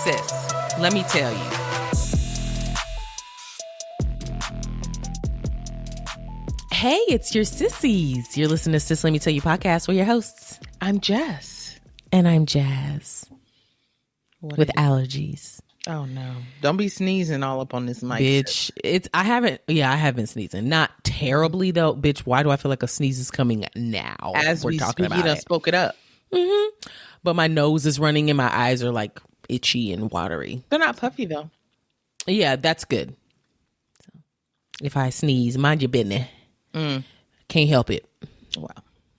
sis, let me tell you. Hey, it's your sissies. You're listening to Sis Let Me Tell You podcast. We're your hosts. I'm Jess. And I'm Jazz. With allergies. Oh no. Don't be sneezing all up on this mic. Bitch, I have been sneezing. Not terribly though. Bitch, why do I feel like a sneeze is coming now? As we're talking about it. Spoke it up. Mm-hmm. But my nose is running and my eyes are like itchy and watery. They're not puffy though. Yeah, that's good. So, if I sneeze, mind your business. Can't help it. Wow.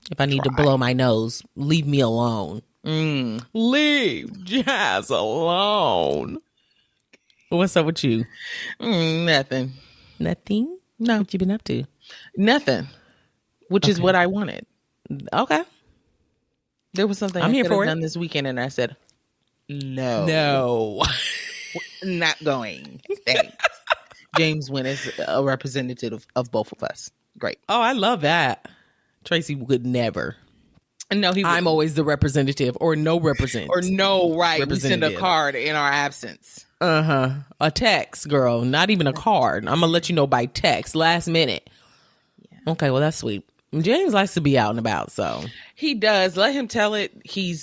If I need to blow my nose, leave me alone. Leave Jazz alone. What's up with you? Nothing. Nothing? No. What you been up to? Nothing. Which is what I wanted. Okay. There was something I'm I here could for have it. done this weekend and I said, no. Not going. Thanks. James went as a representative of both of us. Great. Oh, I love that. Tracy would never. No, I'm always the representative or no representative. Or no, right. We send a card in our absence. A text, girl. Not even a card. I'm going to let you know by text. Last minute. Yeah. Okay, well, that's sweet. James likes to be out and about, so. He does. Let him tell it. He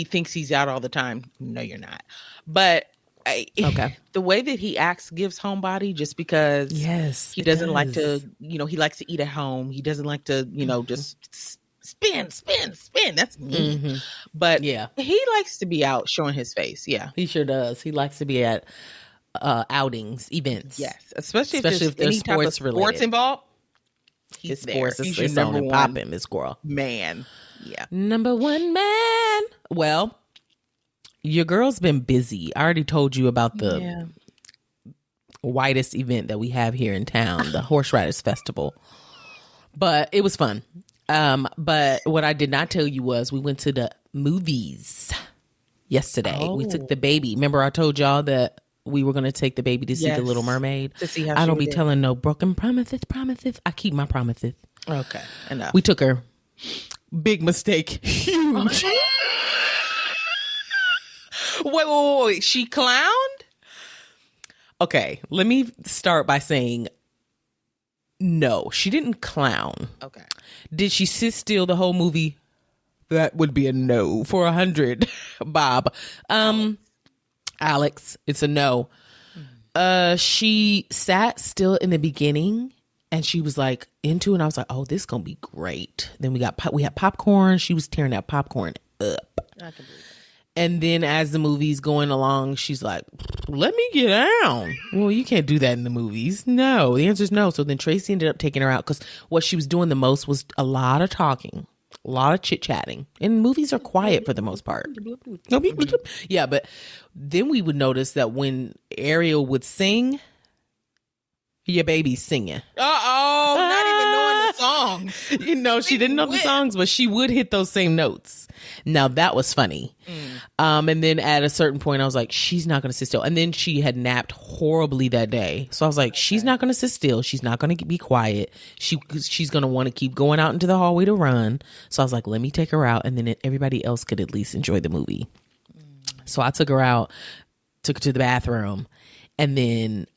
thinks he's out all the time. No, you're not. But okay. The way that he acts gives homebody just because he doesn't like to, he likes to eat at home. He doesn't like to, just spin. That's me. Mm-hmm. But he likes to be out showing his face. Yeah. He sure does. He likes to be at outings, events. Yes. Especially if there's any type of sports involved. He's there. He's your number one popping, Miss Squirrel. Man. Yeah. Number one man. Well, your girl's been busy. I already told you about the widest event that we have here in town, the Horseriders Festival. But it was fun. But what I did not tell you was we went to the movies yesterday. Oh. We took the baby. Remember I told y'all that we were going to take the baby to see The Little Mermaid? To see how I don't be telling no broken promises. I keep my promises. Okay. Enough. We took her. Big mistake. Huge. Wait. She clowned? Okay, let me start by saying no, she didn't clown. Okay. Did she sit still the whole movie? That would be a no for 100, Bob. Alex, it's a no. She sat still in the beginning and she was like into it. And I was like, oh, this is going to be great. Then we had popcorn. She was tearing that popcorn up. I can believe it. And then as the movie's going along, she's like, let me get down. Well, you can't do that in the movies. No, the answer is no. So then Tracy ended up taking her out because what she was doing the most was a lot of talking, a lot of chit-chatting. And movies are quiet for the most part. Yeah, but then we would notice that when Ariel would sing, your baby's singing. Uh-oh, not even knowing the songs. She didn't know the songs, but she would hit those same notes. Now, that was funny. And then at a certain point, I was like, she's not going to sit still. And then she had napped horribly that day. So I was like, she's not going to sit still. She's not going to be quiet. She's going to want to keep going out into the hallway to run. So I was like, let me take her out. And then everybody else could at least enjoy the movie. So I took her out, took her to the bathroom, and then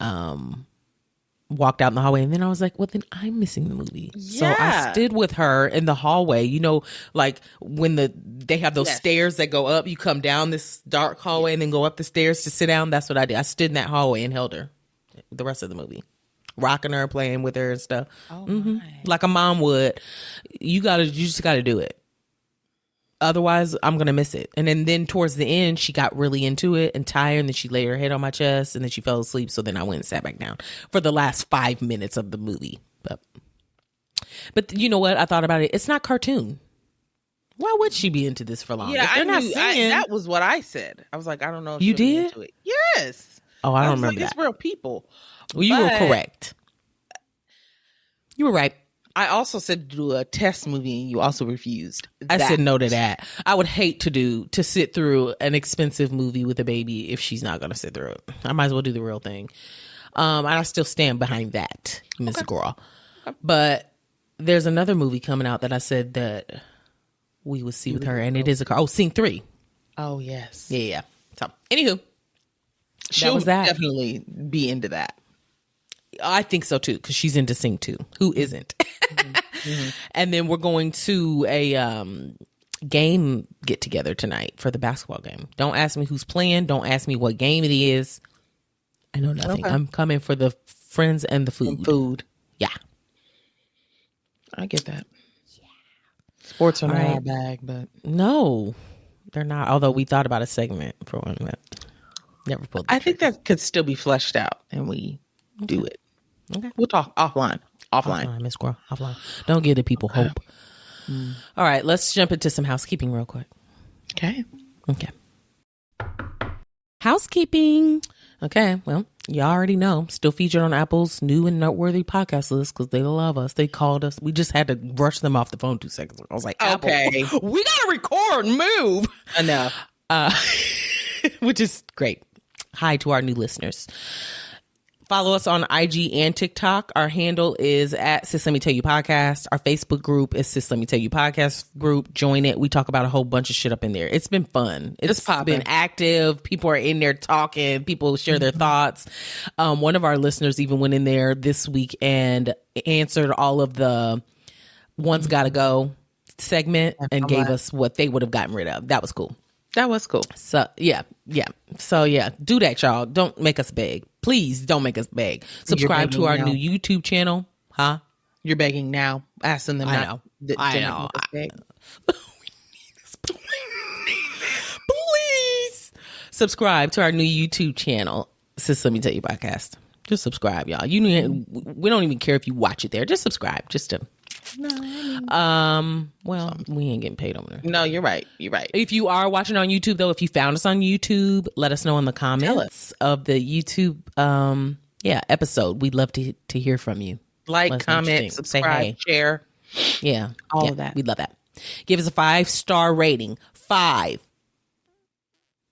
walked out in the hallway. And then I was like, well, then I'm missing the movie. Yeah. So I stood with her in the hallway, like when they have those stairs that go up, you come down this dark hallway and then go up the stairs to sit down. That's what I did. I stood in that hallway and held her the rest of the movie, rocking her, playing with her and stuff. Oh my. Like a mom would. You just gotta do it. Otherwise, I'm going to miss it. And then towards the end, she got really into it and tired. And then she laid her head on my chest and then she fell asleep. So then I went and sat back down for the last 5 minutes of the movie. But you know what? I thought about it. It's not cartoon. Why would she be into this for long? Yeah, that was what I said. I was like, I don't know if you did. Into it. Yes. Oh, I don't remember that. It's real people. Well, you were correct. You were right. I also said to do a test movie and you also refused. I said no to that. I would hate to sit through an expensive movie with a baby if she's not going to sit through it. I might as well do the real thing. And I still stand behind that, Miss Girl. Okay. But there's another movie coming out that I said that we would see with her, and it is Sing 3. Oh, yes. Yeah. So, anywho, she'll definitely be into that. I think so too, because she's into Sing too. Who isn't? And then we're going to a game get together tonight for the basketball game. Don't ask me who's playing. Don't ask me what game it is. I know nothing. Okay. I'm coming for the friends and the food. Yeah. I get that. Yeah. Sports are not our bag, but no, they're not. Although we thought about a segment for one, but never pulled. I think that could still be fleshed out, and we do it. Okay. We'll talk offline, Miss Squirrel, offline. Don't give the people hope. All right, let's jump into some housekeeping real quick. Okay. Housekeeping. Okay, well, you already know. Still featured on Apple's new and noteworthy podcast list because they love us. They called us. We just had to brush them off the phone 2 seconds ago. I was like, okay, Apple, we got to record and move. Enough. Which is great. Hi to our new listeners. Follow us on IG and TikTok. Our handle is at Sis Let Me Tell You Podcast. Our Facebook group is Sis Let Me Tell You Podcast group. Join it. We talk about a whole bunch of shit up in there. It's been fun. It's been active. People are in there talking. People share their thoughts. One of our listeners even went in there this week and answered all of the One's Gotta Go segment and gave us what they would have gotten rid of. That was cool. So, yeah. So, yeah, do that, y'all. Don't make us beg. Please don't make us beg. Subscribe to our new YouTube channel. Huh? You're begging now. Asking them I know. We need this. Please. Subscribe to our new YouTube channel. Sis, Let Me Tell You Podcast. Just subscribe, y'all. We don't even care if you watch it there. Just subscribe. Just to... Well, we ain't getting paid over there. No, you're right. If you are watching on YouTube, though, if you found us on YouTube, let us know in the comments of the YouTube episode. We'd love to hear from you. Like, comment, subscribe, share. Yeah. All of that. We'd love that. Give us a 5-star rating.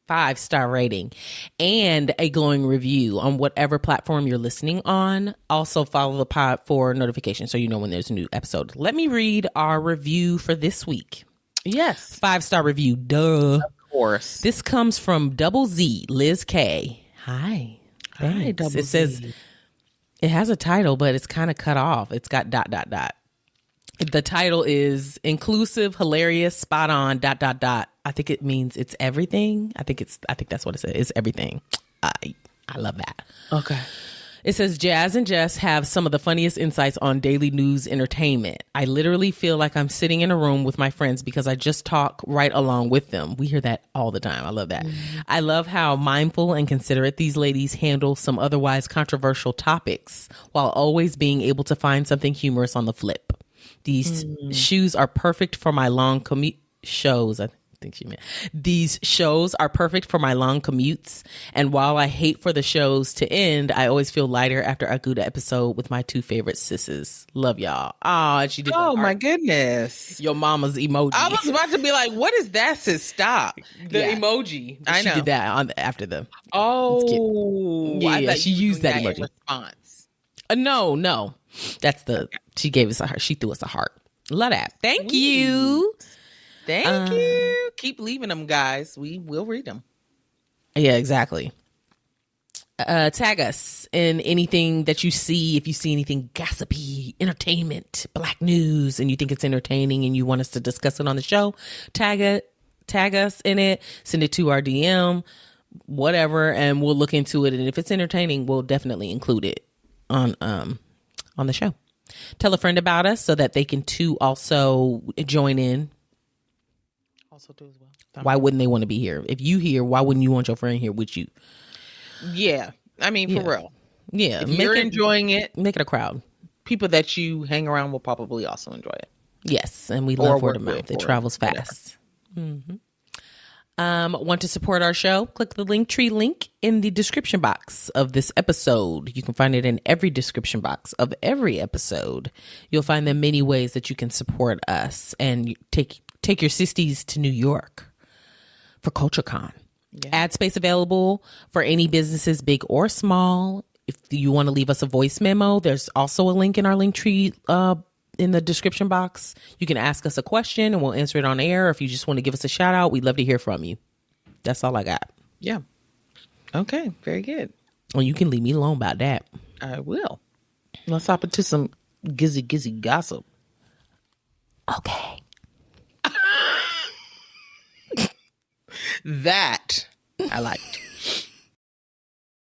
5-star rating and a glowing review on whatever platform you're listening on. Also follow the pod for notifications so you know when there's a new episode. Let me read our review for this week. Yes. 5-star review. Duh. Of course. This comes from Double Z, Liz K. Hi. Hi, Double Z. It says it has a title, but it's kind of cut off. It's got ... The title is inclusive, hilarious, spot on, ... I think it means it's everything. I think that's what it says. It's everything. I love that. Okay. It says Jazz and Jess have some of the funniest insights on daily news entertainment. I literally feel like I'm sitting in a room with my friends because I just talk right along with them. We hear that all the time. I love that. I love how mindful and considerate these ladies handle some otherwise controversial topics while always being able to find something humorous on the flip. These shoes are perfect for my long commute shows. I think she meant these shows are perfect for my long commutes. And while I hate for the shows to end, I always feel lighter after a good episode with my 2 favorite sisses. Love y'all. Oh, she did. Oh my goodness. Your mama's emoji. I was about to be like, what is that? Sis, stop. The emoji. I know. She did that after the. Oh, yeah. She used that emoji. Response. No. That's the. Okay. She gave us a heart. She threw us a heart. Love that. Thank you. Thank you. Keep leaving them, guys. We will read them. Yeah, exactly. Tag us in anything that you see. If you see anything gossipy, entertainment, black news, and you think it's entertaining and you want us to discuss it on the show, tag us in it. Send it to our DM, whatever, and we'll look into it. And if it's entertaining, we'll definitely include it on the show. Tell a friend about us so that they can too also join in. Also do as well. Why wouldn't they want to be here? If you here, why wouldn't you want your friend here with you? Yeah. I mean, for real. Yeah. If you're enjoying it, make it a crowd. People that you hang around will probably also enjoy it. Yes. And we love word of mouth. It travels fast. Mm-hmm. Want to support our show? Click the Linktree link in the description box of this episode. You can find it in every description box of every episode. You'll find the many ways that you can support us and take your sisters to New York for CultureCon. Yeah. Ad space available for any businesses, big or small. If you want to leave us a voice memo, there's also a link in our Linktree in the description box. You can ask us a question and we'll answer it on air. If you just want to give us a shout out, we'd love to hear from you. That's all I got. Yeah. Okay. Very good. Well, you can leave me alone about that. I will. Let's hop into some gizzy gossip. Okay. That I liked.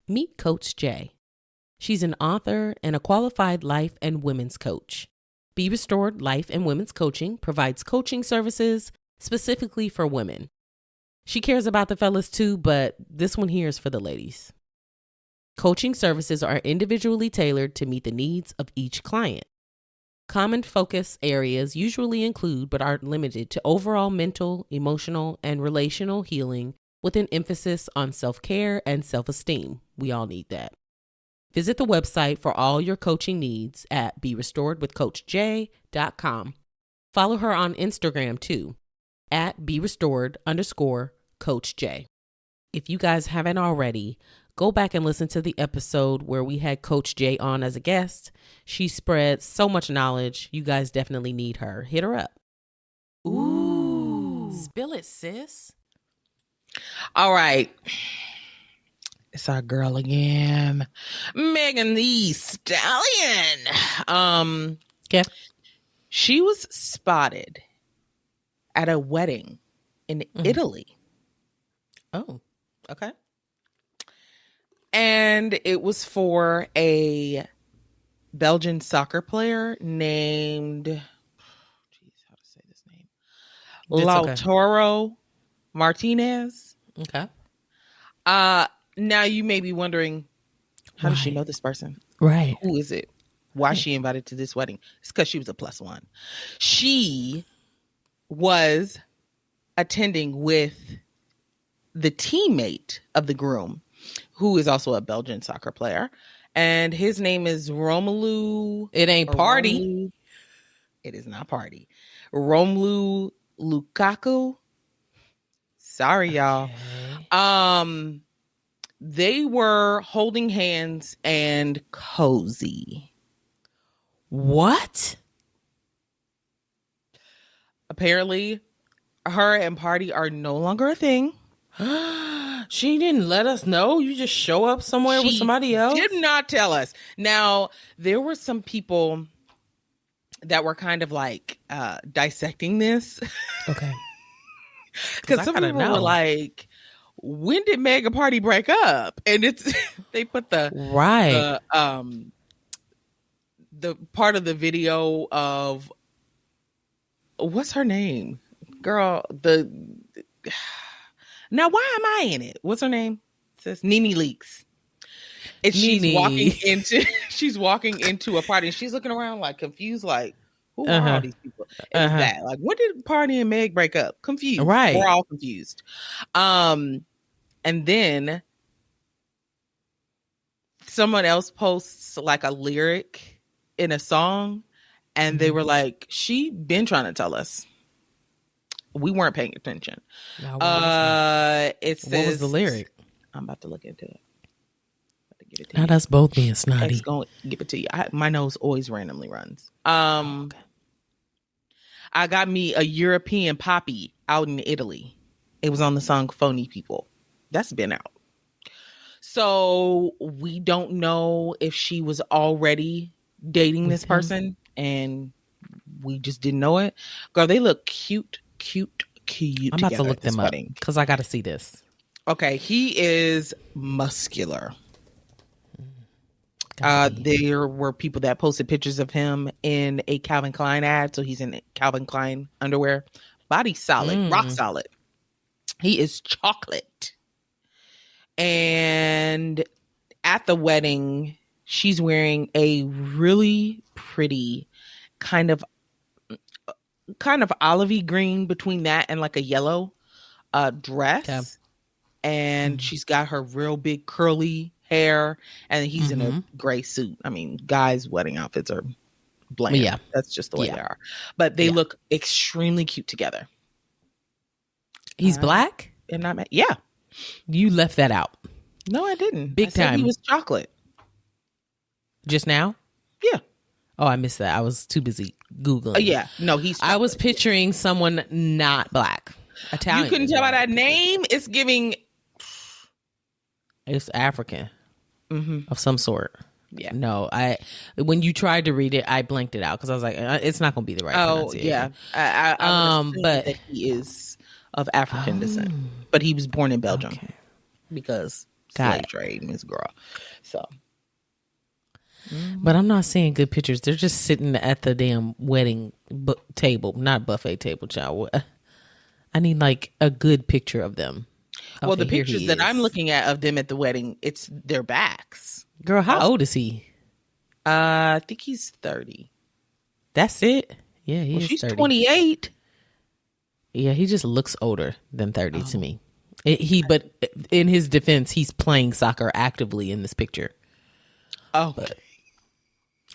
Meet Coach J. She's an author and a qualified life and women's coach. Be Restored Life and Women's Coaching provides coaching services specifically for women. She cares about the fellas too, but this one here is for the ladies. Coaching services are individually tailored to meet the needs of each client. Common focus areas usually include, but aren't limited to, overall mental, emotional, and relational healing with an emphasis on self-care and self-esteem. We all need that. Visit the website for all your coaching needs at BeRestoredWithCoachJ.com. Follow her on Instagram too, at BeRestored_CoachJ. If you guys haven't already, go back and listen to the episode where we had Coach J on as a guest. She spreads so much knowledge. You guys definitely need her. Hit her up. Ooh. Spill it, sis. All right. It's our girl again. Megan Thee Stallion. Yeah. She was spotted at a wedding in Italy. Oh, okay. And it was for a Belgian soccer player named, how to say this name? Lautaro Martinez. Okay. Now you may be wondering, how does she know this person? Right. Who is it? Why is she invited to this wedding? It's because she was a +1. She was attending with the teammate of the groom, who is also a Belgian soccer player. And his name is Romelu. It ain't Party. It is not Party. Romelu Lukaku. Sorry, y'all. They were holding hands and cozy. What? Apparently, her and Party are no longer a thing. She didn't let us know. You just show up somewhere with somebody else? Did not tell us. Now, there were some people that were kind of like dissecting this. Okay. Because some people were like, when did Meg and Party break up? And it's they put the part of the video of what's her name? Girl, now why am I in it? What's her name? It says Nene Leakes. And she's walking into a party and she's looking around like confused, like, who are all these people? And that, like, when did Party and Meg break up? Confused. Right. We're all confused. And then someone else posts like a lyric in a song, and they were like, she been trying to tell us. We weren't paying attention. It says, what was the lyric? I'm about to look into it. Now that's both being snotty. It's going to give it to you. My nose always randomly runs. Okay. I got me a European poppy out in Italy. It was on the song Phony People. That's been out. So we don't know if she was already dating this person and we just didn't know it. Girl, they look cute. I'm about to look them up because I got to see this. Okay, he is muscular. There were people that posted pictures of him in a Calvin Klein ad. So he's in Calvin Klein underwear. Body solid, rock solid. He is chocolate. And at the wedding, she's wearing a really pretty kind of olivey green between that and like a yellow dress. Okay. And she's got her real big curly hair, and he's in a gray suit. I mean, guys' wedding outfits are bland. Yeah. That's just the way they are. But they look extremely cute together. He's black? And not yeah. You left that out. No, I didn't. Big time. He was chocolate. Just now? Yeah. Oh, I missed that. I was too busy Googling. Yeah. No, he's chocolate. I was picturing someone not black. Italian. You couldn't tell by that name. It's giving It's African of some sort. Yeah. No, when you tried to read it, I blanked it out because I was like, it's not going to be the right pronunciation. Yeah. I would assume that he is of African descent, but he was born in Belgium because slave trade, Miss Girl. So. But I'm not seeing good pictures. They're just sitting at the damn wedding table, not buffet table, child. I need like a good picture of them. Well, the pictures that I'm looking at of them at the wedding, it's their backs. Girl, how old is he? I think he's 30. That's it? Yeah, she's 30. 28. Yeah, he just looks older than 30 to me. But in his defense, he's playing soccer actively in this picture. Oh, but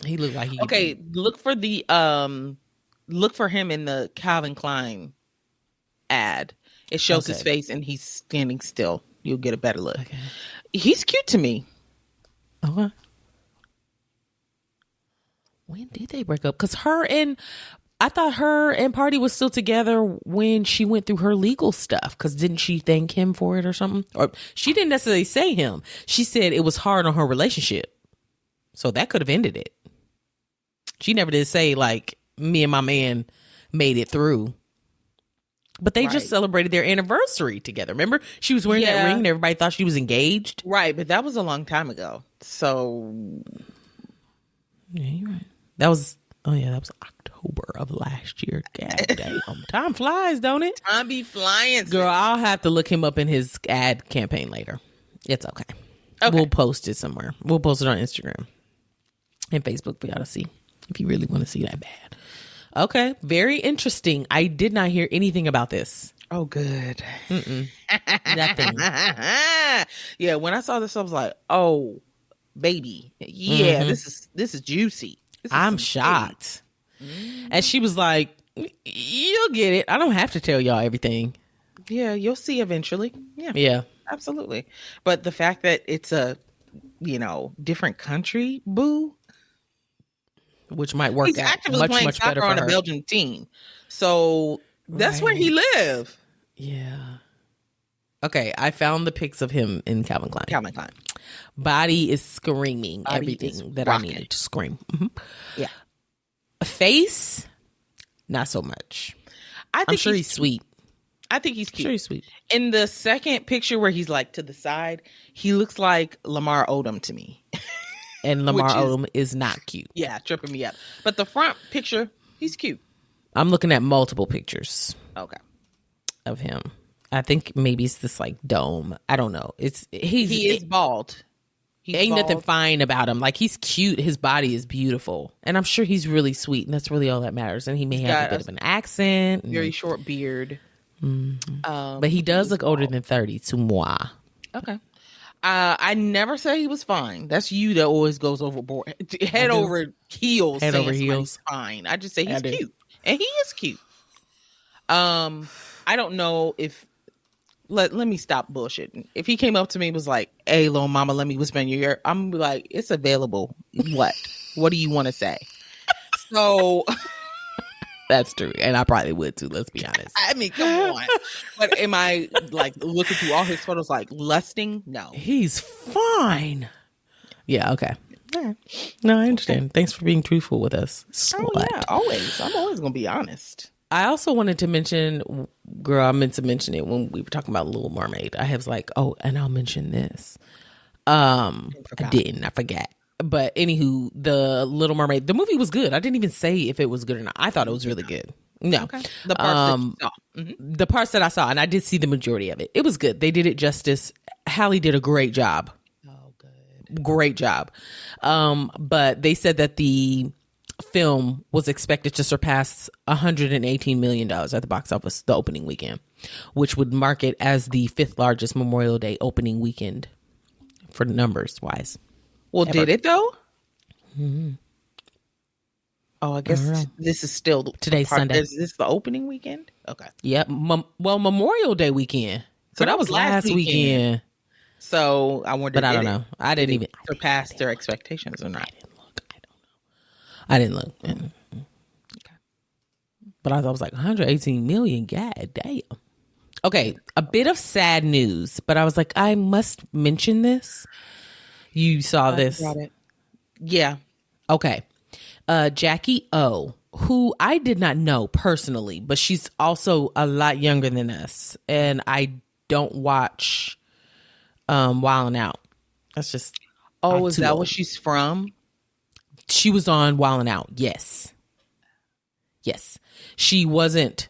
he looked like he. Okay, look for him in the Calvin Klein ad. It shows his face and he's standing still. You'll get a better look. Okay. He's cute to me. Okay. When did they break up? Because I thought her and Party was still together when she went through her legal stuff. Because didn't she thank him for it or something? Or she didn't necessarily say him. She said it was hard on her relationship. So that could have ended it. She never did say like, me and my man made it through. But they just celebrated their anniversary together. Remember? She was wearing that ring and everybody thought she was engaged. Right, but that was a long time ago. So yeah, you're right. That was October of last year. God damn. Time flies, don't it? Time be flying. Girl, I'll have to look him up in his ad campaign later. It's okay. We'll post it somewhere. We'll post it on Instagram and Facebook for y'all to see if you really want to see that bad. Okay, very interesting. I did not hear anything about this. Oh, good. Nothing. Yeah, when I saw this, I was like, "Oh, baby, yeah, this is juicy." I'm shocked. And she was like, "You'll get it. I don't have to tell y'all everything." Yeah, you'll see eventually. Yeah, absolutely. But the fact that it's a different country, boo. Which might work He's out much better for on her. a Belgian team, so that's where he live. Yeah. Okay, I found the pics of him in Calvin Klein. Calvin Klein. Body is screaming everything that I needed to scream. Mm-hmm. Yeah. Face, not so much. I'm sure he's sweet. I think he's cute. I'm sure he's sweet. In the second picture where he's like to the side, he looks like Lamar Odom to me. And Lamar Odom is not cute. Yeah, tripping me up. But the front picture, he's cute. I'm looking at multiple pictures. Okay. Of him. I think maybe it's this like dome. I don't know. He is bald. Ain't nothing fine about him. Like, he's cute. His body is beautiful. And I'm sure he's really sweet. And that's really all that matters. And he may have a bit of an accent. Very short beard. Mm-hmm. But he does look older than 30 to moi. Okay. I never say he was fine. That's you that always goes overboard. Head over heels. Head over heels. Fine. I just say he's cute. And he is cute. I don't know if... Let me stop bullshitting. If he came up to me and was like, "Hey, little mama, let me whisper in your ear," I'm gonna be like, "It's available. What? What do you want to say?" So that's true, and I probably would too. Let's be honest. I mean, come on. But am I like looking through all his photos like lusting? No, he's fine. Yeah. Okay. Yeah. No, I understand. Okay. Thanks for being truthful with us. Oh yeah, always. I'm always gonna be honest. I also wanted to mention, girl, I meant to mention it when we were talking about Little Mermaid. I was like, oh, and I'll mention this. I forgot. But anywho, the Little Mermaid, the movie was good. I didn't even say if it was good or not. I thought it was really good. No. Okay. The parts that you saw. Mm-hmm. The parts that I saw, and I did see the majority of it. It was good. They did it justice. Halle did a great job. Oh, good. Great job. But they said that the film was expected to surpass $118 million at the box office the opening weekend, which would mark it as the 5th largest Memorial Day opening weekend for numbers wise. Well, ever. Did it though? Mm-hmm. Oh, I guess this is still today's Sunday. Is this the opening weekend? Okay. Yep. Memorial Day weekend. So that was last weekend. So I wondered. But I don't know. I didn't even surpass their expectations or not. I didn't look. Okay. But I was like, 118 million. God damn. Okay, a bit of sad news, but I was like, I must mention this. You saw this? Got it. Yeah. Okay. Jacky O, who I did not know personally, but she's also a lot younger than us, and I don't watch Wild 'N Out. That's just is that what she's from? She was on Wild 'N Out. Yes. She wasn't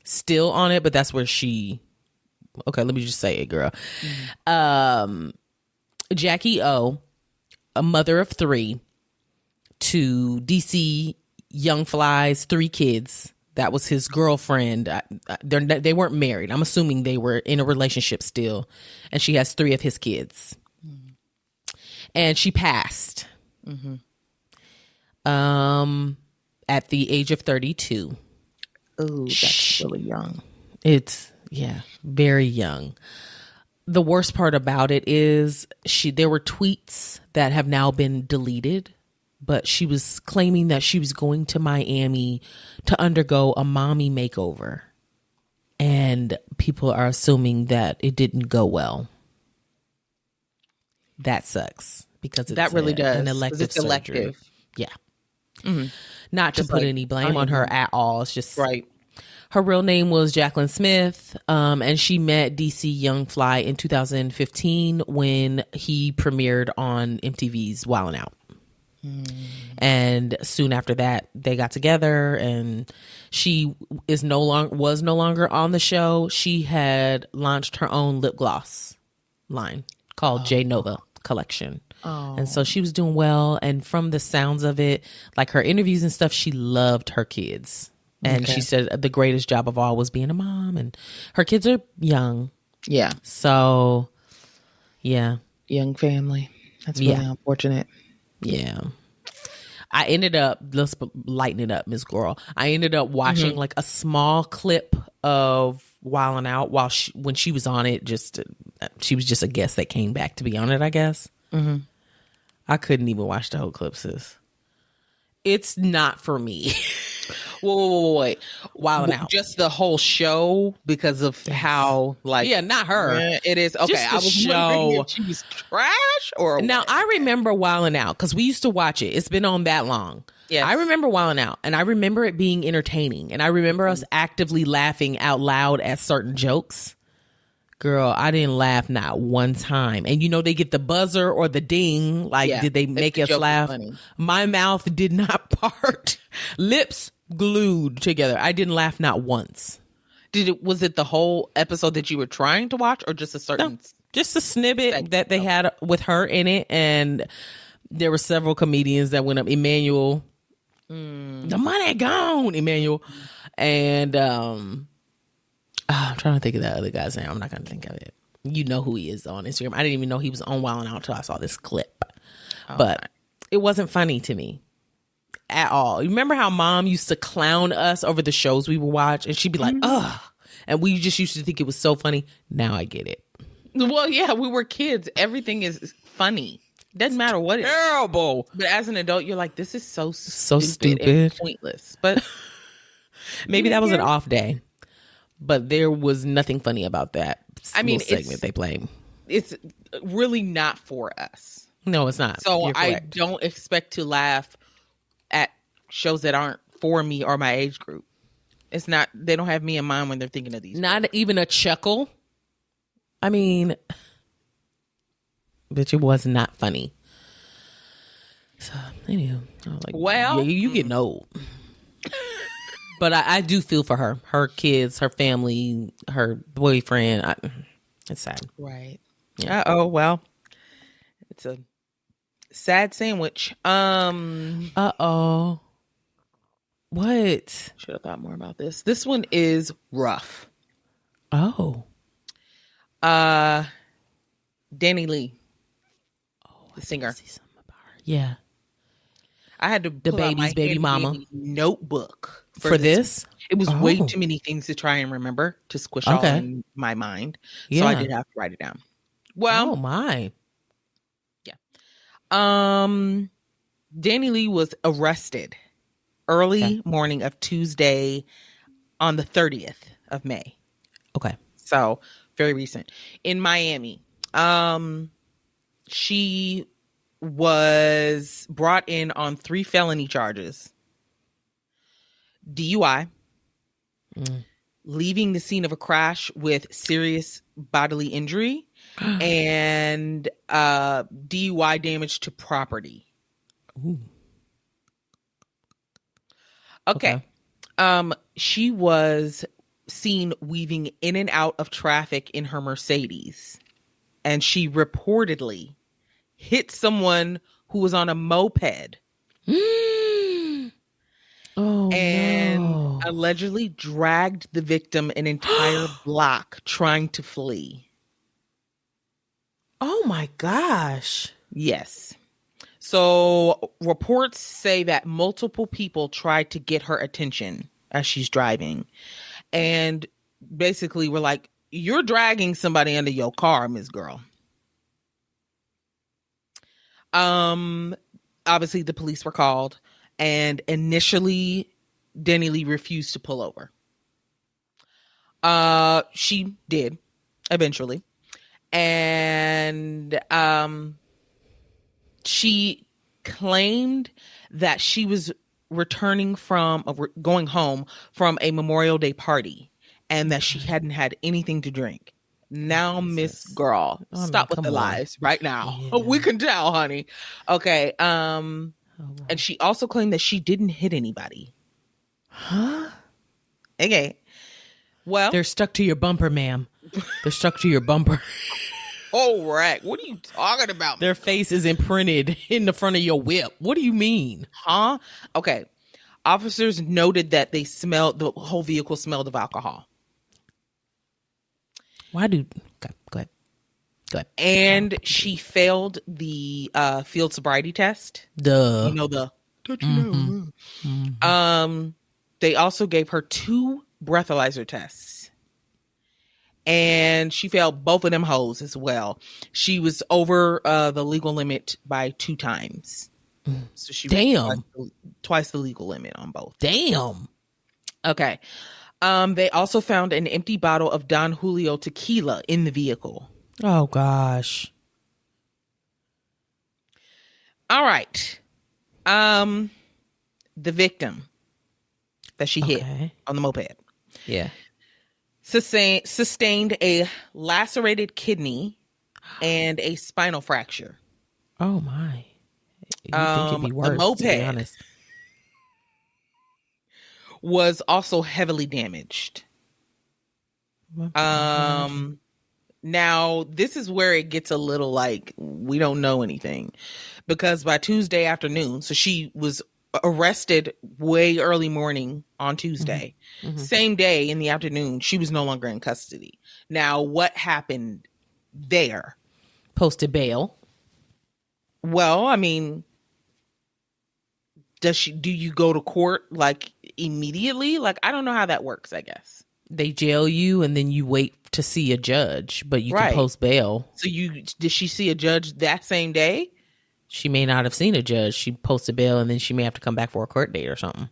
still on it, but that's where she. Okay, let me just say it, girl. Jacky O, a mother of 3 to DC Young Fly's 3 kids. That was his girlfriend. They weren't married. I'm assuming they were in a relationship still. And she has 3 of his kids. And she passed at the age of 32. Oh, that's really young. It's, very young. The worst part about it is there were tweets that have now been deleted, but she was claiming that she was going to Miami to undergo a mommy makeover. And people are assuming that it didn't go well. That sucks because that really does. An elective surgery. Yeah. Mm-hmm. Not just to put any blame on her at all. It's just right. Her real name was Jacqueline Smith, and she met DC Young Fly in 2015 when he premiered on MTV's Wild 'N Out. And soon after that, they got together, and she was no longer on the show. She had launched her own lip gloss line called J Nova Collection. And so she was doing well. And from the sounds of it, like her interviews and stuff, she loved her kids. And she said the greatest job of all was being a mom. And her kids are young. Yeah. So, yeah. Young family. That's really unfortunate. Yeah. I ended up, let's lighten it up, Miss Girl. I ended up watching like a small clip of Wild 'N Out when she was on it. She was just a guest that came back to be on it, I guess. I couldn't even watch the whole clip, sis. It's not for me. Wait. Wild 'N Out. Just the whole show because of how, like... Yeah, not her. It is. Okay, I was wondering if she was trash or... Now, what? I remember Wild 'N Out because we used to watch it. It's been on that long. Yes. I remember Wild 'N Out, and I remember it being entertaining. And I remember us actively laughing out loud at certain jokes. Girl, I didn't laugh not one time. And they get the buzzer or the ding. Like, did they make us laugh? My mouth did not part. Lips glued together. I didn't laugh not once. Was it the whole episode that you were trying to watch, or just a certain... No, just a snippet that they had with her in it. And there were several comedians that went up. Emmanuel. The money gone, Emmanuel. And I'm trying to think of that other guy's name. I'm not going to think of it. You know who he is on Instagram. I didn't even know he was on Wild 'N Out until I saw this clip. But it wasn't funny to me at all. You remember how Mom used to clown us over the shows we would watch? And she'd be like, ugh. And we just used to think it was so funny. Now I get it. Well, yeah, we were kids. Everything is funny. Doesn't matter what it is. Terrible. But as an adult, you're like, this is so stupid and pointless. But maybe that was an off day. But there was nothing funny about that. Segment they played. It's really not for us. No, it's not. So I don't expect to laugh at shows that aren't for me or my age group. It's not. They don't have me in mind when they're thinking of these. Not even a chuckle. I mean, bitch, it was not funny. So anyway, I was like, well, you getting old. But I do feel for her kids, her family, her boyfriend. It's sad. Right. Yeah. Well, it's a sad sandwich. What? Should have thought more about this. This one is rough. Oh. DaniLeigh. The singer. See something about her. Yeah. I had to the baby's baby mama notebook for this. It was way too many things to try and remember to squish all in my mind. So I did have to write it down. Well, oh my. Yeah. DaniLeigh was arrested early morning of Tuesday on the 30th of May. Okay. So very recent. In Miami, she was brought in on 3 felony charges: DUI, leaving the scene of a crash with serious bodily injury, and DUI damage to property. Ooh. Okay. She was seen weaving in and out of traffic in her Mercedes, and she reportedly hit someone who was on a moped. And allegedly dragged the victim an entire block trying to flee. Oh my gosh. Yes. So reports say that multiple people tried to get her attention as she's driving, and basically were like, "You're dragging somebody under your car, Miss Girl." Obviously the police were called, and initially DaniLeigh refused to pull over. She did eventually. And she claimed that she was going home from a Memorial Day party, and that she hadn't had anything to drink. Now, Miss Girl, stop with the lies right now. Yeah. We can tell, honey. Okay. And she also claimed that she didn't hit anybody. Huh? Okay. Well, they're stuck to your bumper, ma'am. They're stuck to your bumper. Oh, right. What are you talking about? Their face is imprinted in the front of your whip. What do you mean? Huh? Okay. Officers noted that the whole vehicle smelled of alcohol. Okay, go ahead. And she failed the field sobriety test. Duh. You know, they also gave her 2 breathalyzer tests, and she failed both of them hoes as well. She was over the legal limit by 2 times. So she Damn. twice the legal limit on both. Damn. Okay. They also found an empty bottle of Don Julio tequila in the vehicle. Oh gosh. All right. The victim that she hit on the moped. Yeah. Sustained a lacerated kidney and a spinal fracture. Oh my. You think it'd be worse, the moped, to be honest. was also heavily damaged. Now this is where it gets a little like we don't know anything, because by Tuesday afternoon, so she was arrested way early morning on Tuesday. Same day in the afternoon, she was no longer in custody. Now, what happened there? Posted bail. Well, I mean, do you go to court like immediately? Like, I don't know how that works, I guess. They jail you and then you wait to see a judge, but you can post bail. So did she see a judge that same day? She may not have seen a judge. She posted bail and then she may have to come back for a court date or something.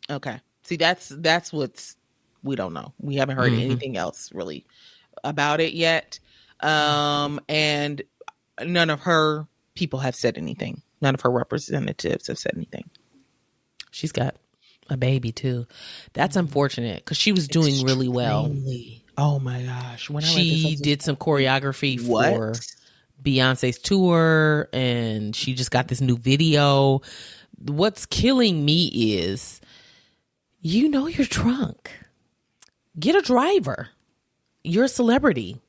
Okay. See, that's what's, we don't know. We haven't heard anything else really about it yet. And none of her people have said anything. None of her representatives have said anything. She's got a baby too. That's unfortunate because she was doing really well. Oh my gosh. She did some choreography for Beyonce's tour, and she just got this new video. What's killing me is, you know, you're drunk. Get a driver. You're a celebrity.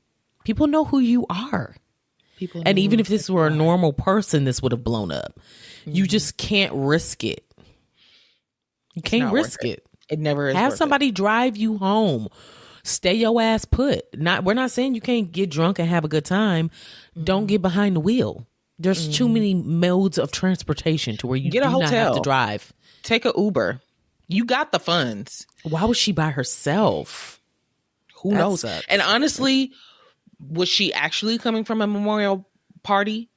People know who you are. And even if this were a normal person, this would have blown up. You just can't risk it. You can't risk it. It never is. Have somebody drive you home. Stay your ass put. We're not saying you can't get drunk and have a good time. Don't get behind the wheel. There's too many modes of transportation to where you get a hotel, not have to drive. Take a Uber. You got the funds. Why was she by herself? Who knows? And honestly, was she actually coming from a memorial party,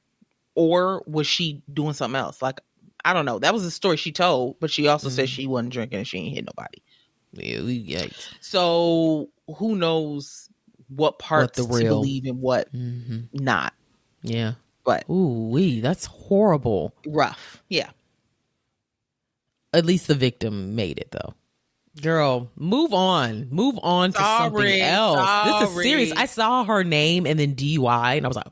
or was she doing something else? Like, I don't know. That was the story she told, but she also said she wasn't drinking and she ain't hit nobody. Yikes. So who knows what parts to believe and what not. Yeah. But that's horrible. Rough. Yeah. At least the victim made it though. Girl, move on to something else. This is serious. I saw her name and then DUI and I was like,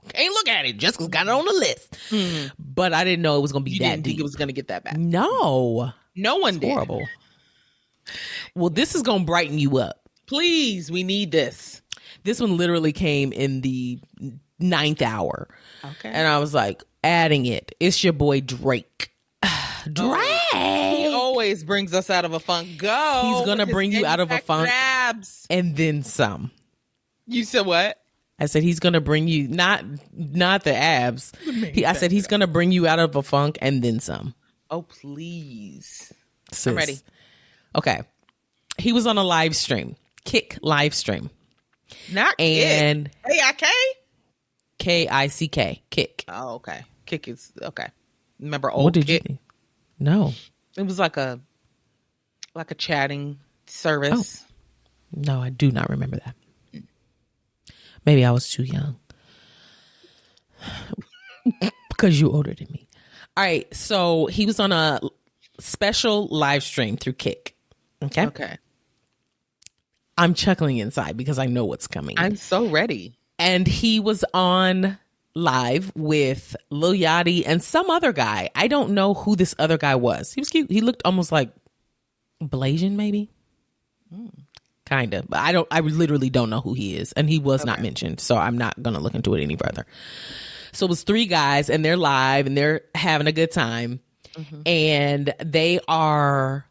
can't look at it. Jessica's got it on the list. But I didn't know it was going to be that didn't deep. think it was going to get that bad. No one did. Horrible. Well, this is going to brighten you up. Please, we need this. This one literally came in the 9th hour. Okay. And I was like, adding it. It's your boy Drake. Drake. He always brings us out of a funk. Go. He's going to bring you out of a funk. Grabs. And then some. You said what? I said he's going to bring you, not the abs. I said he's going to bring you out of a funk and then some. Oh, please. Sis. I'm ready. Okay. He was on a live stream. Kick live stream. Not and Kick. K-I-K? K-I-C-K. Kick. Oh, okay. Kick is, okay. Remember old What did Kick? you think? No. It was like a chatting service. Oh. No, I do not remember that. Maybe I was too young. Because you older than me. All right. So he was on a special live stream through Kick. Okay. Okay. I'm chuckling inside because I know what's coming. I'm so ready. And he was on live with Lil Yachty and some other guy. I don't know who this other guy was. He was cute. He looked almost like Blasian, maybe. Kind of. But I literally don't know who he is. And he was not mentioned. So I'm not going to look into it any further. So it was 3 guys and they're live and they're having a good time. And they are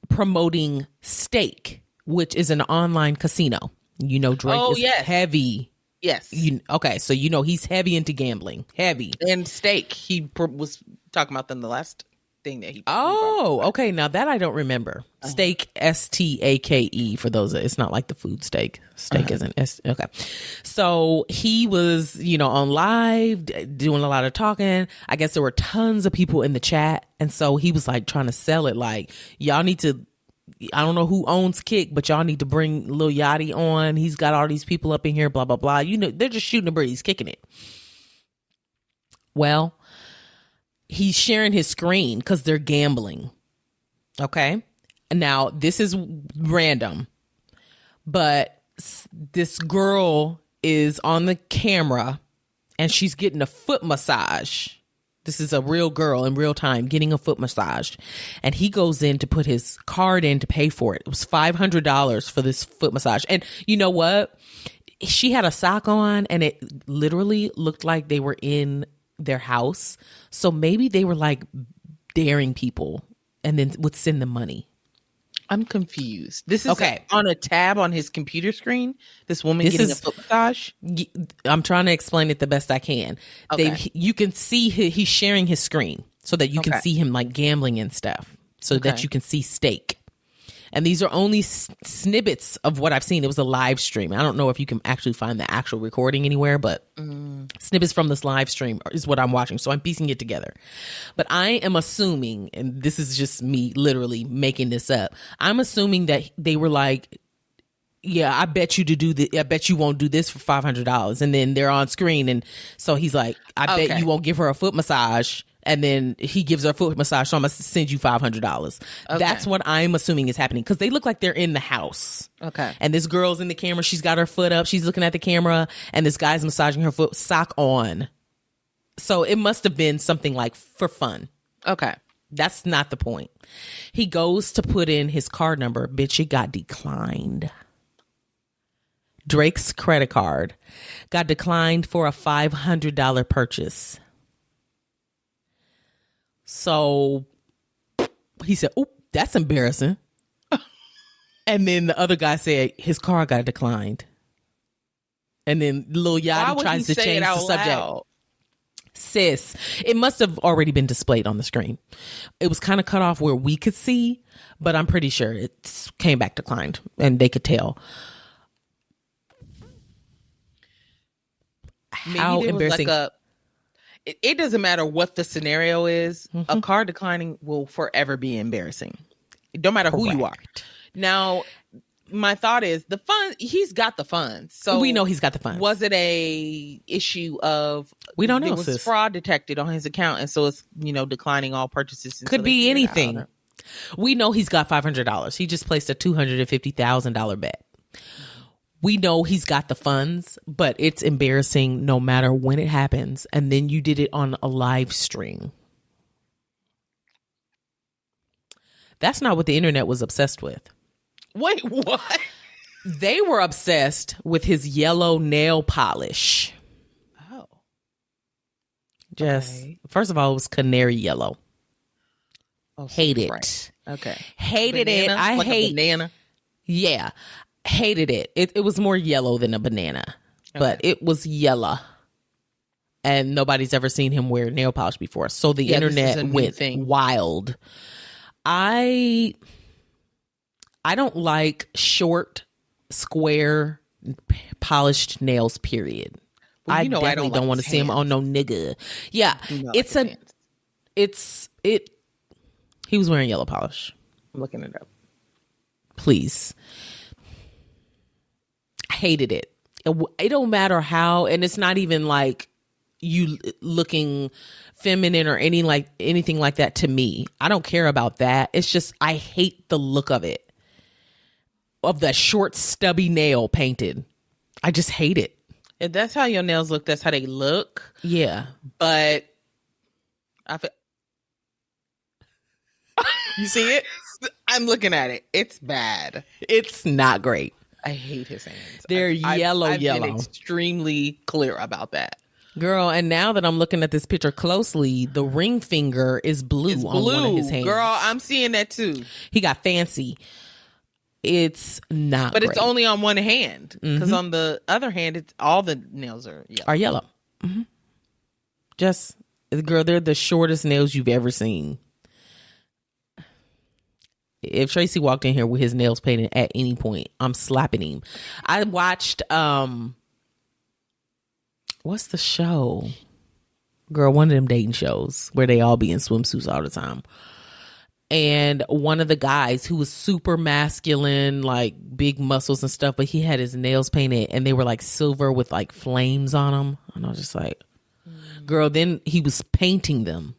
promoting Stake, which is an online casino. You know, Drake is heavy. Yes. Okay. So, you know, he's heavy into gambling. Heavy. And Stake. He was talking about them the last thing that he. Oh, okay. Now that I don't remember. Stake, S-T-A-K-E for those. It's not like the food steak. Steak isn't. Okay. So he was, you know, on live doing a lot of talking. I guess there were tons of people in the chat. And so he was like trying to sell it like, y'all need to, I don't know who owns Kick, but y'all need to bring Lil Yachty on. He's got all these people up in here, blah, blah, blah. You know, they're just shooting a breeze, kicking it. Well, he's sharing his screen because they're gambling. Okay. Now, this is random, but this girl is on the camera and she's getting a foot massage. This is a real girl in real time getting a foot massage. And he goes in to put his card in to pay for it. It was $500 for this foot massage. And you know what? She had a sock on and it literally looked like they were in their house. So maybe they were like daring people and then would send them money. I'm confused. This is on a tab on his computer screen. This woman getting a foot massage. I'm trying to explain it the best I can. You can see he's sharing his screen so that you can see him like gambling and stuff so that you can see Stake. And these are only snippets of what I've seen. It was a live stream. I don't know if you can actually find the actual recording anywhere, but snippets from this live stream is what I'm watching. So I'm piecing it together. But I am assuming, and this is just me literally making this up, I'm assuming that they were like, yeah, I bet you to do this. I bet you won't do this for $500. And then they're on screen. And so he's like, I bet you won't give her a foot massage. And then he gives her a foot massage. So I'm going to send you $500. That's what I'm assuming is happening. Because they look like they're in the house. Okay. And this girl's in the camera. She's got her foot up. She's looking at the camera. And this guy's massaging her foot, sock on. So it must have been something like for fun. Okay. That's not the point. He goes to put in his card number. Bitch, it got declined. Drake's credit card got declined for a $500 purchase. So he said, "Oh, that's embarrassing." And then the other guy said his car got declined. And then Lil Yachty tries to change the subject. Sis, it must have already been displayed on the screen. It was kind of cut off where we could see, but I'm pretty sure it came back declined and they could tell. How embarrassing. It doesn't matter what the scenario is. A car declining will forever be embarrassing. No matter who you are. Now, my thought is the fund. He's got the funds, so we know he's got the funds. Was it a issue of we don't know? There was fraud detected on his account, and so it's declining all purchases. Could be anything. We know he's got $500. He just placed a $250,000 bet. We know he's got the funds, but it's embarrassing no matter when it happens. And then you did it on a live stream. That's not what the internet was obsessed with. Wait, what? They were obsessed with his yellow nail polish. Oh. Jess, first of all, it was canary yellow. Oh, Hate it. Right. Okay. Hated banana? it. I like hate a banana. Yeah. Hated it. It was more yellow than a banana. Okay. But it was yellow. And nobody's ever seen him wear nail polish before. So the internet went wild. I don't like short, square, polished nails, period. Well, I definitely don't want to see him on no nigga. Yeah. He was wearing yellow polish. I'm looking it up. Please. I hated it. It don't matter how, and it's not even like you looking feminine or anything like that to me. I don't care about that. It's just I hate the look of it. Of the short stubby nail painted. I just hate it. If that's how your nails look, that's how they look. Yeah. But I feel you see it? I'm looking at it. It's bad. It's not great. I hate his hands. They're yellow. I've been extremely clear about that. Girl, and now that I'm looking at this picture closely, the ring finger is blue on one of his hands. Girl, I'm seeing that too. He got fancy. It's not But great. It's only on one hand. Because on the other hand, it's all the nails are yellow. Mm-hmm. Just, girl, they're the shortest nails you've ever seen. If Tracy walked in here with his nails painted at any point, I'm slapping him. I watched, what's the show? Girl, one of them dating shows where they all be in swimsuits all the time. And one of the guys who was super masculine, like big muscles and stuff, but he had his nails painted and they were like silver with like flames on them. And I was just like, girl, then he was painting them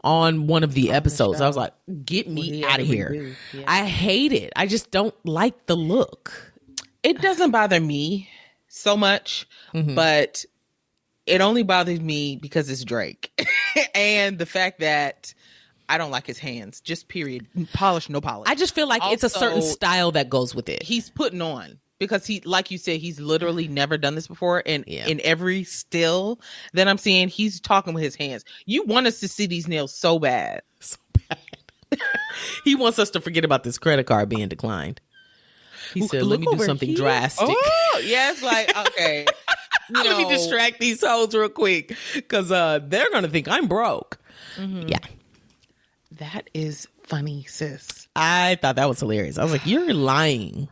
on one of the episodes. I was like, get me out of here. Yeah. I hate it. I just don't like the look. It doesn't bother me so much, but it only bothers me because it's Drake. And the fact that I don't like his hands, just period. Polish, no polish. I just feel like it's a certain style that goes with it. He's putting on. Because he, like you said, he's literally never done this before. And in every still that I'm seeing, he's talking with his hands. You want us to see these nails so bad. So bad. He wants us to forget about this credit card being declined. He said, let me do something drastic. Oh, yeah, it's like, okay. Let me distract these hoes real quick. Because they're going to think I'm broke. Mm-hmm. Yeah. That is funny, sis. I thought that was hilarious. I was like, you're lying.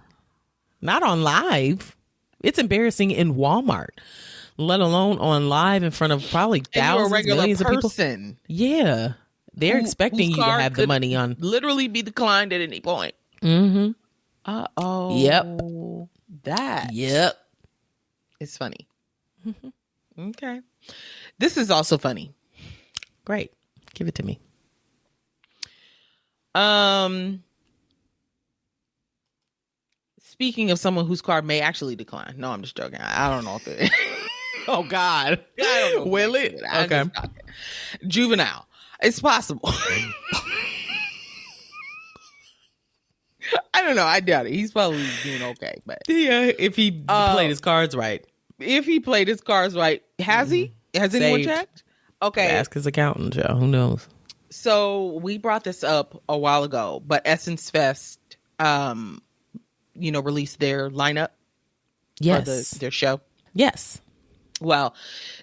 Not on live. It's embarrassing in Walmart, let alone on live in front of probably thousands, millions of people. Yeah. They're expecting you to have the money on. Literally be declined at any point. Mm-hmm. Uh-oh. Yep. That. Yep. It's funny. Okay. This is also funny. Great. Give it to me. Speaking of someone whose card may actually decline. No, I'm just joking. I don't know if it. Oh God. I don't know. Will it? Okay. Juvenile. It's possible. I don't know. I doubt it. He's probably doing okay, but yeah, if he played his cards right. If he played his cards right, has he? Has anyone checked? Okay. Ask his accountant, Joe. Who knows? So we brought this up a while ago, but Essence Fest, released their lineup. Yes. For their show. Yes. Well,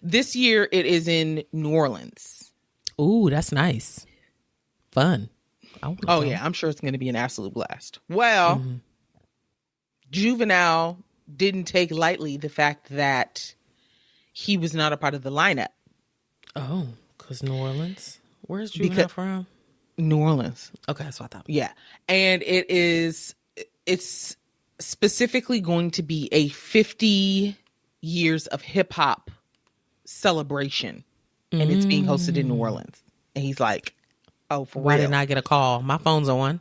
this year it is in New Orleans. Ooh, that's nice. Fun. Oh, yeah. I'm sure it's going to be an absolute blast. Well, Juvenile didn't take lightly the fact that he was not a part of the lineup. Oh, because New Orleans? Where's Juvenile from? New Orleans. Okay, that's what I thought. Yeah. And it's specifically going to be a 50 years of hip hop celebration, and it's being hosted in New Orleans. And he's like, "Oh, for why real? didn't I get a call? My phone's on.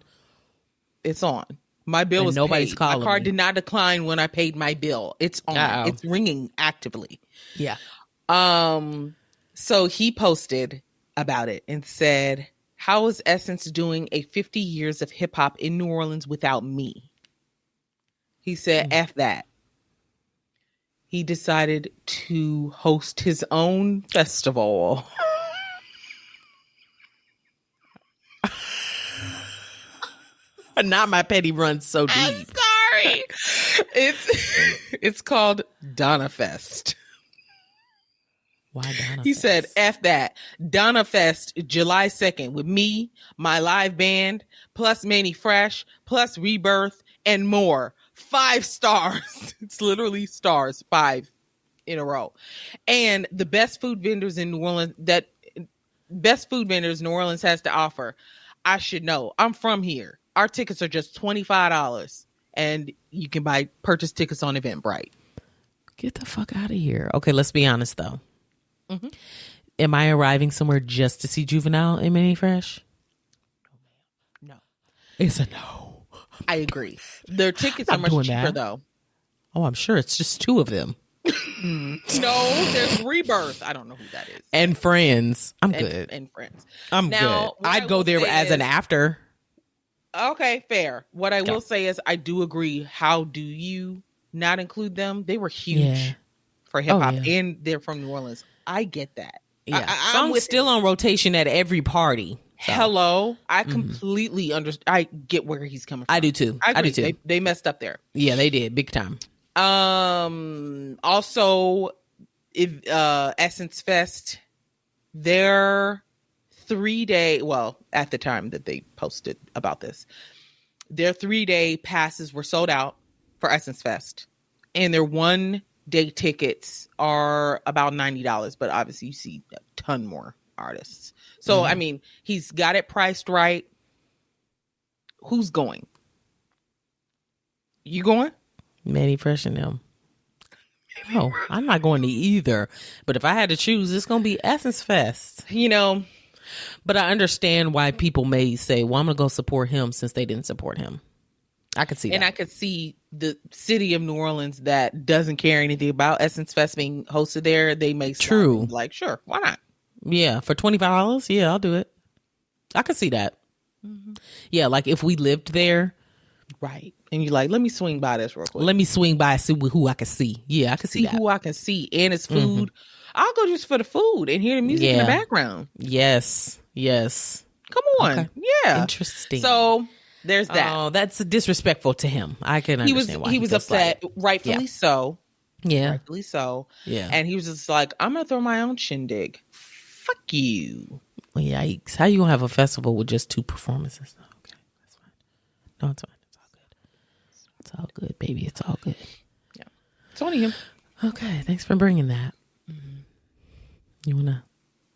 It's on. My bill was nobody's paid. calling My card me. did not decline when I paid my bill. It's on. Uh-oh. It's ringing actively." Yeah. So he posted about it and said, "How is Essence doing a 50 years of hip hop in New Orleans without me?" He said, F that. He decided to host his own festival. Not my petty runs so deep. I'm sorry. It's called Donna Fest. Why Donna He Fest? said, F that. Donna Fest, July 2nd, with me, my live band, plus Manny Fresh, plus Rebirth, and more. 5 stars. It's literally stars, 5 in a row. And the best food vendors in New Orleans, New Orleans has to offer. I should know. I'm from here. Our tickets are just $25, and you can purchase tickets on Eventbrite. Get the fuck out of here. Okay, let's be honest though. Mm-hmm. Am I arriving somewhere just to see Juvenile and Manny Fresh? No. It's a no. I agree. Their tickets are much cheaper though. Oh, I'm sure it's just 2 of them. No, there's Rebirth. I don't know who that is. And Friends. I'm good. And Friends. I'm now, good. I'd go there as an after. Okay, fair. What I will say is I do agree. How do you not include them? They were huge for hip hop, and they're from New Orleans. I get that. Yeah, songs still on rotation at every party. So. Hello, I completely understand. I get where he's coming from. I do too. I do too. They messed up there. Yeah, they did big time. Also, if Essence Fest, their 3-day, well, at the time that they posted about this, their 3-day passes were sold out for Essence Fest, and their 1-day tickets are about $90, but obviously you see a ton more artists. So, I mean, he's got it priced right. Who's going? You going? Manny Fresh and them. No, I'm not going to either. But if I had to choose, it's going to be Essence Fest. You know. But I understand why people may say, well, I'm going to go support him since they didn't support him. I could see that. And I could see the city of New Orleans that doesn't care anything about Essence Fest being hosted there. They may True. Like, sure, why not? Yeah, for $25, yeah, I'll do it. I could see that. Mm-hmm. Yeah, like if we lived there. Right. And you're like, let me swing by this real quick. Let me swing by and see who I can see. Yeah, I can see that. Who I can see. And it's food. I'll go just for the food and hear the music in the background. Yes. Come on. Okay. Yeah. Interesting. So there's that. Oh, that's disrespectful to him. I can understand why he was upset. Like, rightfully so. Yeah. Rightfully so. Yeah. And he was just like, I'm going to throw my own shindig. Fuck you. Well, yikes. How you going to have a festival with just 2 performances? Okay. That's fine. No, it's fine. It's all good, baby. It's all good. Yeah. It's only him. Okay. Thanks for bringing that. Mm-hmm. You want to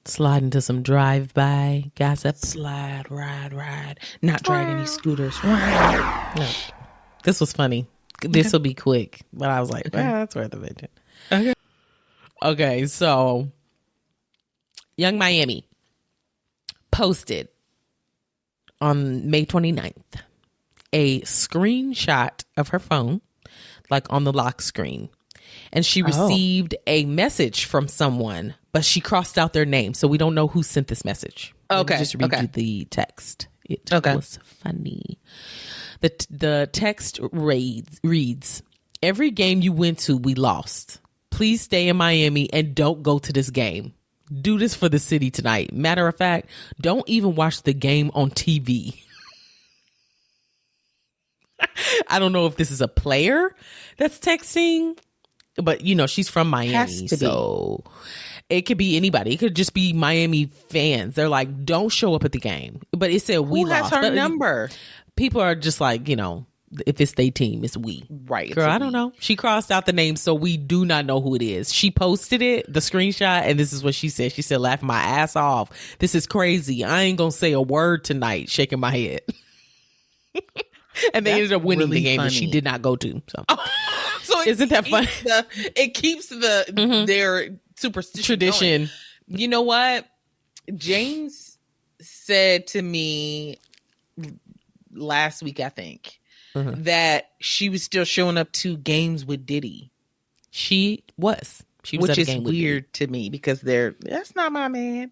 slide into some drive-by gossip? Slide, ride. Not drag any scooters. No. This was funny. This will be quick. But I was like, that's worth a mention. Okay. So, Young Miami posted on May 29th a screenshot of her phone, like on the lock screen. And she received a message from someone, but she crossed out their name. So we don't know who sent this message. Okay. Just read you the text. It was funny. The text reads, every game you went to, we lost. Please stay in Miami and don't go to this game. Do this for the city tonight. Matter of fact, don't even watch the game on TV. I don't know if this is a player that's texting, but she's from Miami, so it could be anybody. It could just be Miami fans. They're like, don't show up at the game. But it said we lost. Who has her number? People are just like, if it's their team, it's we. Right. Girl, I don't know. She crossed out the name, so we do not know who it is. She posted it, the screenshot, and this is what she said. She said, laughing my ass off. This is crazy. I ain't gonna say a word tonight, shaking my head. And they ended up winning really the game funny. that she did not go to. So, so isn't that fun? It keeps their superstition tradition. Going. You know what? James said to me last week, I think, that she was still showing up to games with Diddy. She was which is weird to me because that's not my man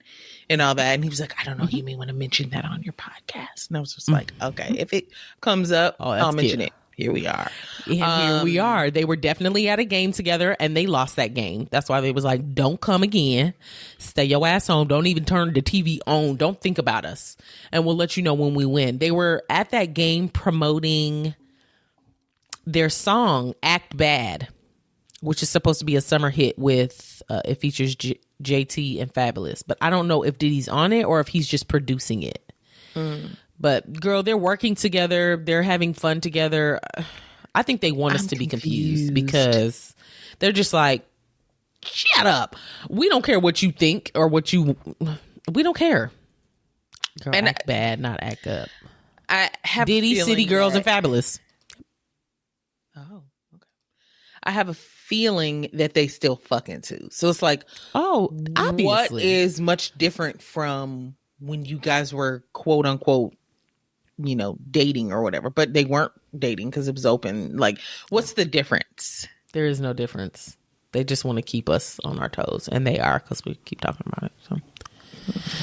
and all that. And he was like, I don't know, you may want to mention that on your podcast. And I was just like, okay, if it comes up, I'll mention it. Here we are. And here we are. They were definitely at a game together and they lost that game. That's why they was like, don't come again. Stay your ass home. Don't even turn the TV on. Don't think about us. And we'll let you know when we win. They were at that game promoting their song, Act Bad, which is supposed to be a summer hit with, it features JT and Fabulous. But I don't know if Diddy's on it or if he's just producing it. But girl, they're working together. They're having fun together. I think they want us to be confused because they're just like, shut up. We don't care what you think or we don't care. Girl, and act bad, not act up. I have Diddy, City Girls, and Fabulous. Oh, okay. I have a feeling that they still fucking too. So it's like, obviously. What is much different from when you guys were quote unquote, dating or whatever, but they weren't dating because it was open. Like, what's the difference? There is no difference. They just want to keep us on our toes, and they are because we keep talking about it. So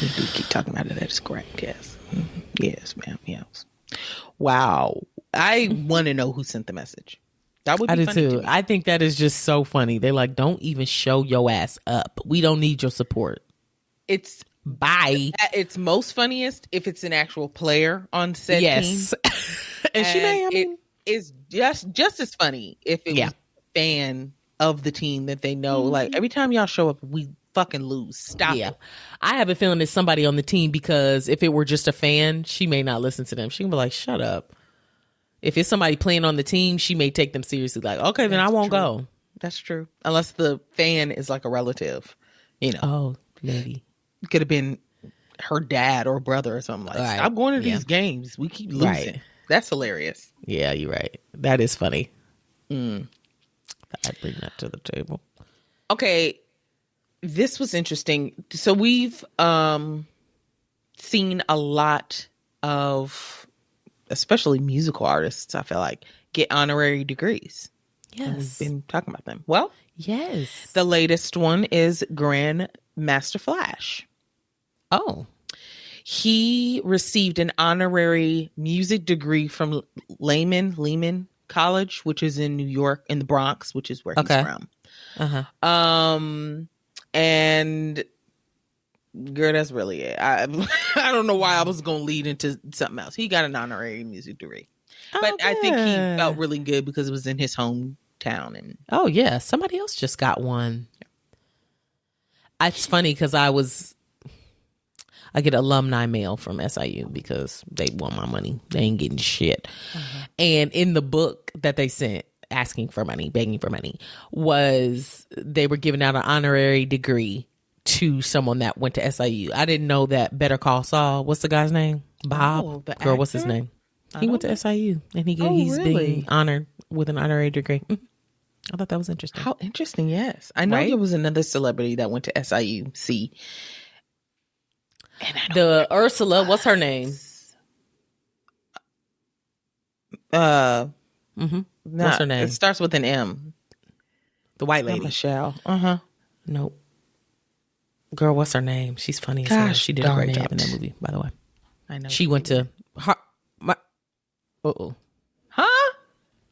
we do keep talking about it. That is correct. Yes, yes, ma'am. Yes. Wow. I want to know who sent the message. That would be funny too. I think that is just so funny. They're like, don't even show your ass up. We don't need your support. It's bye. It's most funniest if it's an actual player on said team. And she may. It is just as funny if it was a fan of the team that they know. Like, every time y'all show up, we fucking lose. Stop it. I have a feeling it's somebody on the team because if it were just a fan, she may not listen to them. She can be like, shut up. If it's somebody playing on the team, she may take them seriously. Like, okay, then I won't go. That's true. Unless the fan is like a relative, Oh, maybe. Could have been her dad or brother or something like that. Stop going to these games. We keep losing. Right. That's hilarious. Yeah, you're right. That is funny. I bring that to the table. Okay. This was interesting. So we've seen a lot of, especially musical artists, I feel like, get honorary degrees. Yes. And we've been talking about them. Well, yes. The latest one is Grandmaster Flash. Oh. He received an honorary music degree from Lehman College, which is in New York, in the Bronx, which is where he's from. And girl, that's really it. I don't know why I was going to lead into something else. He got an honorary music degree. But I think he felt really good because it was in his hometown. And somebody else just got one. It's funny because I get alumni mail from SIU because they want my money. They ain't getting shit. And in the book that they sent asking for money, begging for money, was they were giving out an honorary degree to someone that went to SIU. I didn't know that Better Call Saul. What's the guy's name? Bob. Girl, what's his name? He went to SIU and he's being honored with an honorary degree. I thought that was interesting. How interesting, yes. I know there was another celebrity that went to SIUC. The Ursula, what's her name? What's her name? It starts with an M. The white lady. Michelle. Nope. Girl, what's her name? She's funny as hell. She did a great job in that movie, by the way. I know. She went to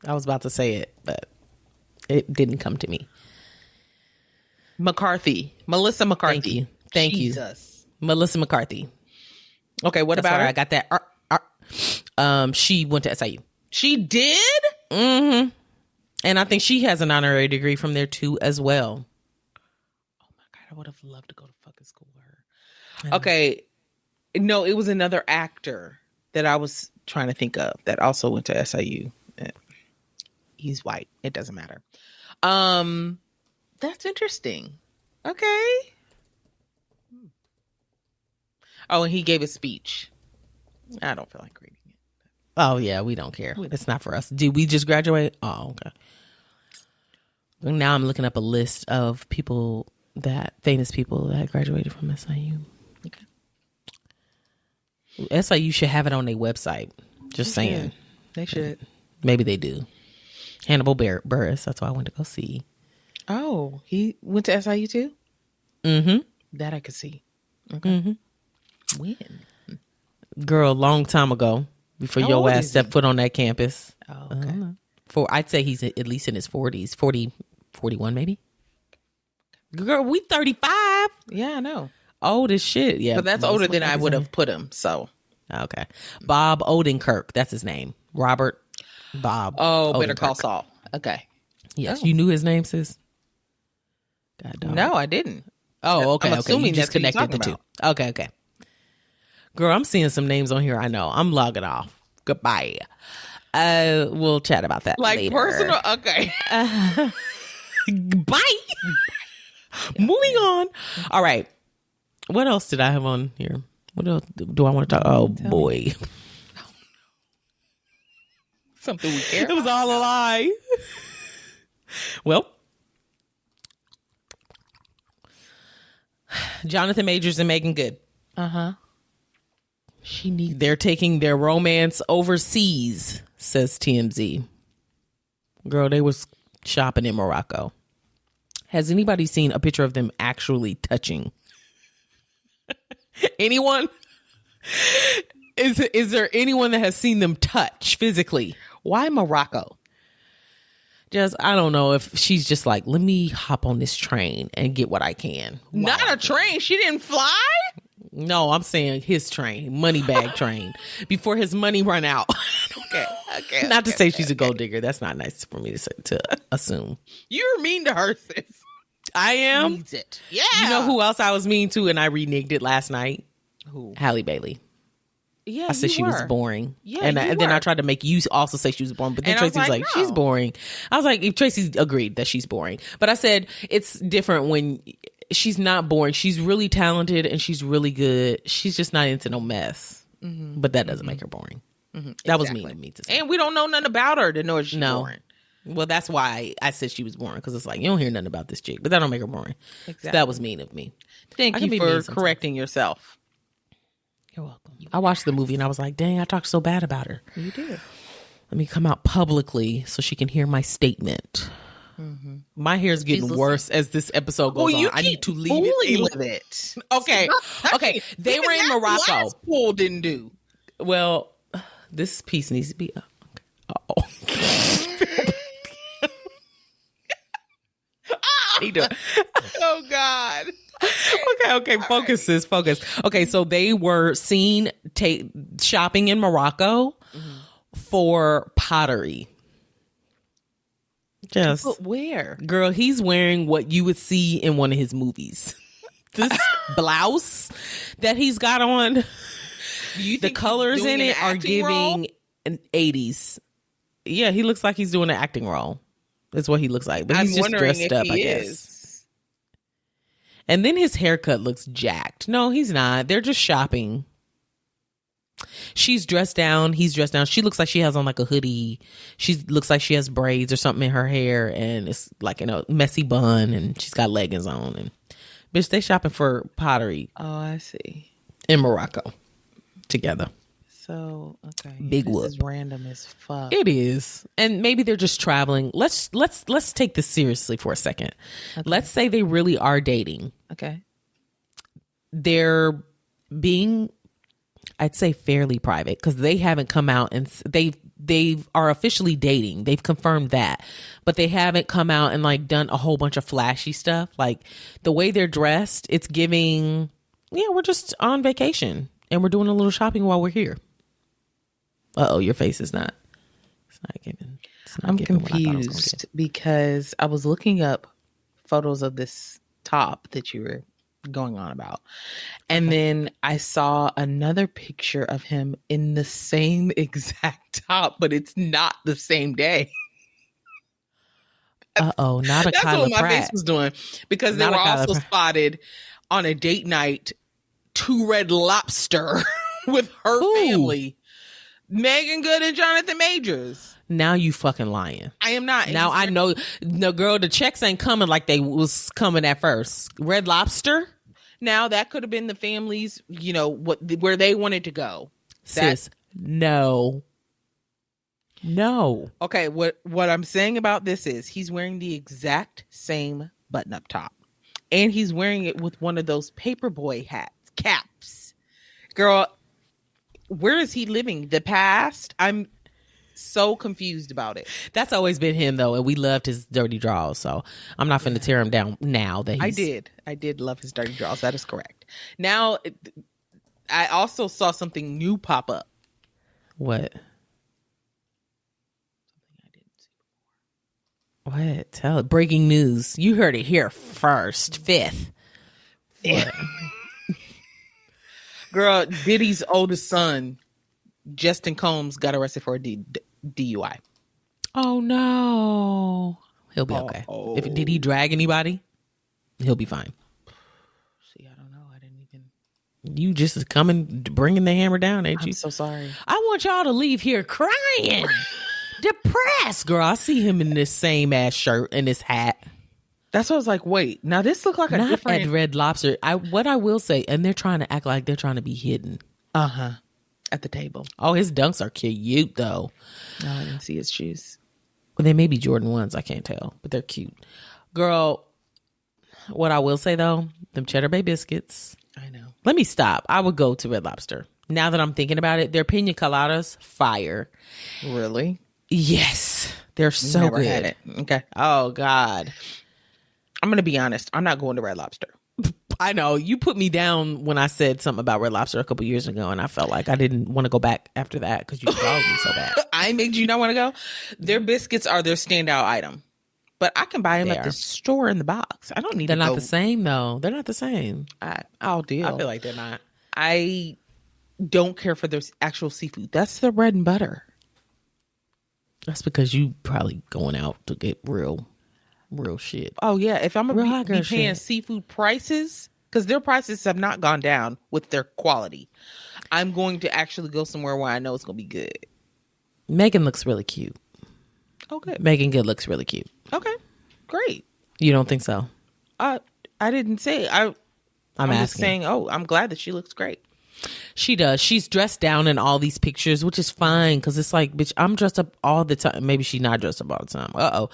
I was about to say it, but it didn't come to me. Melissa McCarthy. Thank you. Melissa McCarthy. Okay, what about her? I got that. She went to SIU. She did? Mm-hmm. And I think she has an honorary degree from there too as well. Oh my God, I would have loved to go to fucking school with her. Okay. No, it was another actor that I was trying to think of that also went to SIU. He's white. It doesn't matter. That's interesting. Okay. Oh, and he gave a speech. I don't feel like reading it. Oh, yeah, we don't care. It's not for us. Did we just graduate? Oh, okay. Now I'm looking up a list of famous people that graduated from SIU. Okay. SIU should have it on their website. Just saying. They should. Maybe they do. Hannibal Buress. That's why I went to go see. Oh, he went to SIU too? Mm-hmm. That I could see. Okay. Mm-hmm. When? Girl, a long time ago. Before your ass stepped foot on that campus. Oh, okay. I'd say he's at least in his 40s. 40, 41 maybe. Girl, we 35. Yeah, I know. Old as shit. Yeah. But that's older than I would have put him, so. Okay. Bob Odenkirk. That's his name. Robert Bob. Oh, Odenkirk. Better Call Saul. Okay. Yes. You knew his name, sis? God, dog. No, I didn't. Oh, okay. I'm assuming you just that's what you're connected the talking two. Okay. Girl, I'm seeing some names on here. I know. I'm logging off. Goodbye. We'll chat about that like later. Personal. Okay. Bye. Moving on. All right. What else did I have on here? What else do I want to talk? Oh, boy. Something we care. It was all a lie. Well, Jonathan Majors and Meagan Good. They're taking their romance overseas, says TMZ. Girl, they was shopping in Morocco. Has anybody seen a picture of them actually touching? Anyone? Is there anyone that has seen them touch physically? Why Morocco? Just, I don't know if she's just like, let me hop on this train and get what I can. Not a train. She didn't fly? No, I'm saying his train, money bag train, before his money run out. Okay. Not to say she's a gold digger. That's not nice for me to say, to assume. You're mean to her, sis. I am. Needs it. Yeah. You know who else I was mean to and I reneged it last night? Who? Halle Bailey. Yeah, I said she was boring. Yeah, and then I tried to make you also say she was boring. But then And Tracy was like, no. she's boring. I was like, if Tracy agreed that she's boring. But I said, it's different when she's not boring. She's really talented and she's really good. She's just not into no mess. Mm-hmm. But that doesn't make her boring. Mm-hmm. That was mean of me to say. And we don't know nothing about her to know she's boring. Well, that's why I said she was boring. Because it's like, you don't hear nothing about this chick. But that don't make her boring. Exactly. So that was mean of me. Thank you for correcting yourself. You're welcome. I watched the movie and I was like, dang, I talked so bad about her. You did. Let me come out publicly so she can hear my statement. Mm-hmm. My hair is getting worse as this episode goes on. I need to leave it with it. Okay. Okay. They were in Morocco. Last pool didn't do. Well, this piece needs to be up. Oh God. Okay. Focus, sis. Focus. Okay, so they were seen shopping in Morocco for pottery. Just but where? Girl, he's wearing what you would see in one of his movies. This blouse that he's got on, the colors in it are giving an 80s. Yeah, he looks like he's doing an acting role. That's what he looks like. But he's just dressed up, I guess. And then his haircut looks jacked. No, he's not. They're just shopping. She's dressed down. He's dressed down. She looks like she has on like a hoodie. She looks like she has braids or something in her hair. And it's like in a messy bun. And she's got leggings on. And bitch, they shopping for pottery. Oh, I see. In Morocco. Together. So, okay. Big whoop. This is random as fuck. It is. And maybe they're just traveling. Let's take this seriously for a second. Okay. Let's say they really are dating. Okay. They're being, I'd say, fairly private because they haven't come out and they are officially dating. They've confirmed that. But they haven't come out and like done a whole bunch of flashy stuff. Like the way they're dressed, it's giving, yeah, we're just on vacation and we're doing a little shopping while we're here. Uh-oh, your face is not. It's not giving. I'm confused because I was looking up photos of this top that you were going on about. And then I saw another picture of him in the same exact top, but it's not the same day. Uh-oh, not a That's Kyla what my Pratt. face was doing because they were also spotted on a date night to Red Lobster with her family. Meagan Good and Jonathan Majors. Now you fucking lying. I am not. Now I know, no girl, the checks ain't coming like they was coming at first. Red Lobster. Now that could have been the families, where they wanted to go. Sis, no. Okay, what I'm saying about this is he's wearing the exact same button up top. And he's wearing it with one of those paperboy caps. Girl, where is he living? The past? I'm so confused about it. That's always been him though, and we loved his dirty draws, so I'm not finna tear him down now that he's... I did love his dirty draws. That is correct. Now, I also saw something new pop up. What? Something I didn't see before. What? Tell it. Breaking news. You heard it here first. Fifth. Girl, Diddy's oldest son, Justin Combs, got arrested for a DUI. Oh no. He'll be okay. Did he drag anybody? He'll be fine. See, I don't know. I didn't even. You just coming, bringing the hammer down, ain't you? I'm so sorry. I want y'all to leave here crying, depressed. Girl, I see him in this same ass shirt and this hat. That's what I was like, wait, now this look like a different... At Red Lobster. What I will say, and they're trying to act like they're trying to be hidden. At the table. Oh, his dunks are cute though. No, I didn't see his shoes. Well, they may be Jordan 1s. I can't tell, but they're cute. Girl, what I will say though, them Cheddar Bay biscuits. I know. Let me stop. I would go to Red Lobster. Now that I'm thinking about it, their pina coladas, fire. Really? Yes. They're so Never good. had it. Okay. Oh, God. I'm going to be honest. I'm not going to Red Lobster. I know. You put me down when I said something about Red Lobster a couple years ago, and I felt like I didn't want to go back after that because you dogged me so bad. I made you not want to go? Their biscuits are their standout item. But I can buy them at the store in the box. I don't need They're to go. not the same, though. They're not the same. I'll deal. I feel like they're not. I don't care for their actual seafood. That's their bread and butter. That's because you probably going out to get real shit. Oh, yeah. If I'm going to be paying shit. seafood prices, because their prices have not gone down with their quality, I'm going to actually go somewhere where I know it's going to be good. Megan looks really cute. Oh, good. Meagan Good looks really cute. Okay. Great. You don't think so? I didn't say. I'm just saying, I'm glad that she looks great. She does. She's dressed down in all these pictures, which is fine because it's like, bitch, I'm dressed up all the time. Maybe she's not dressed up all the time.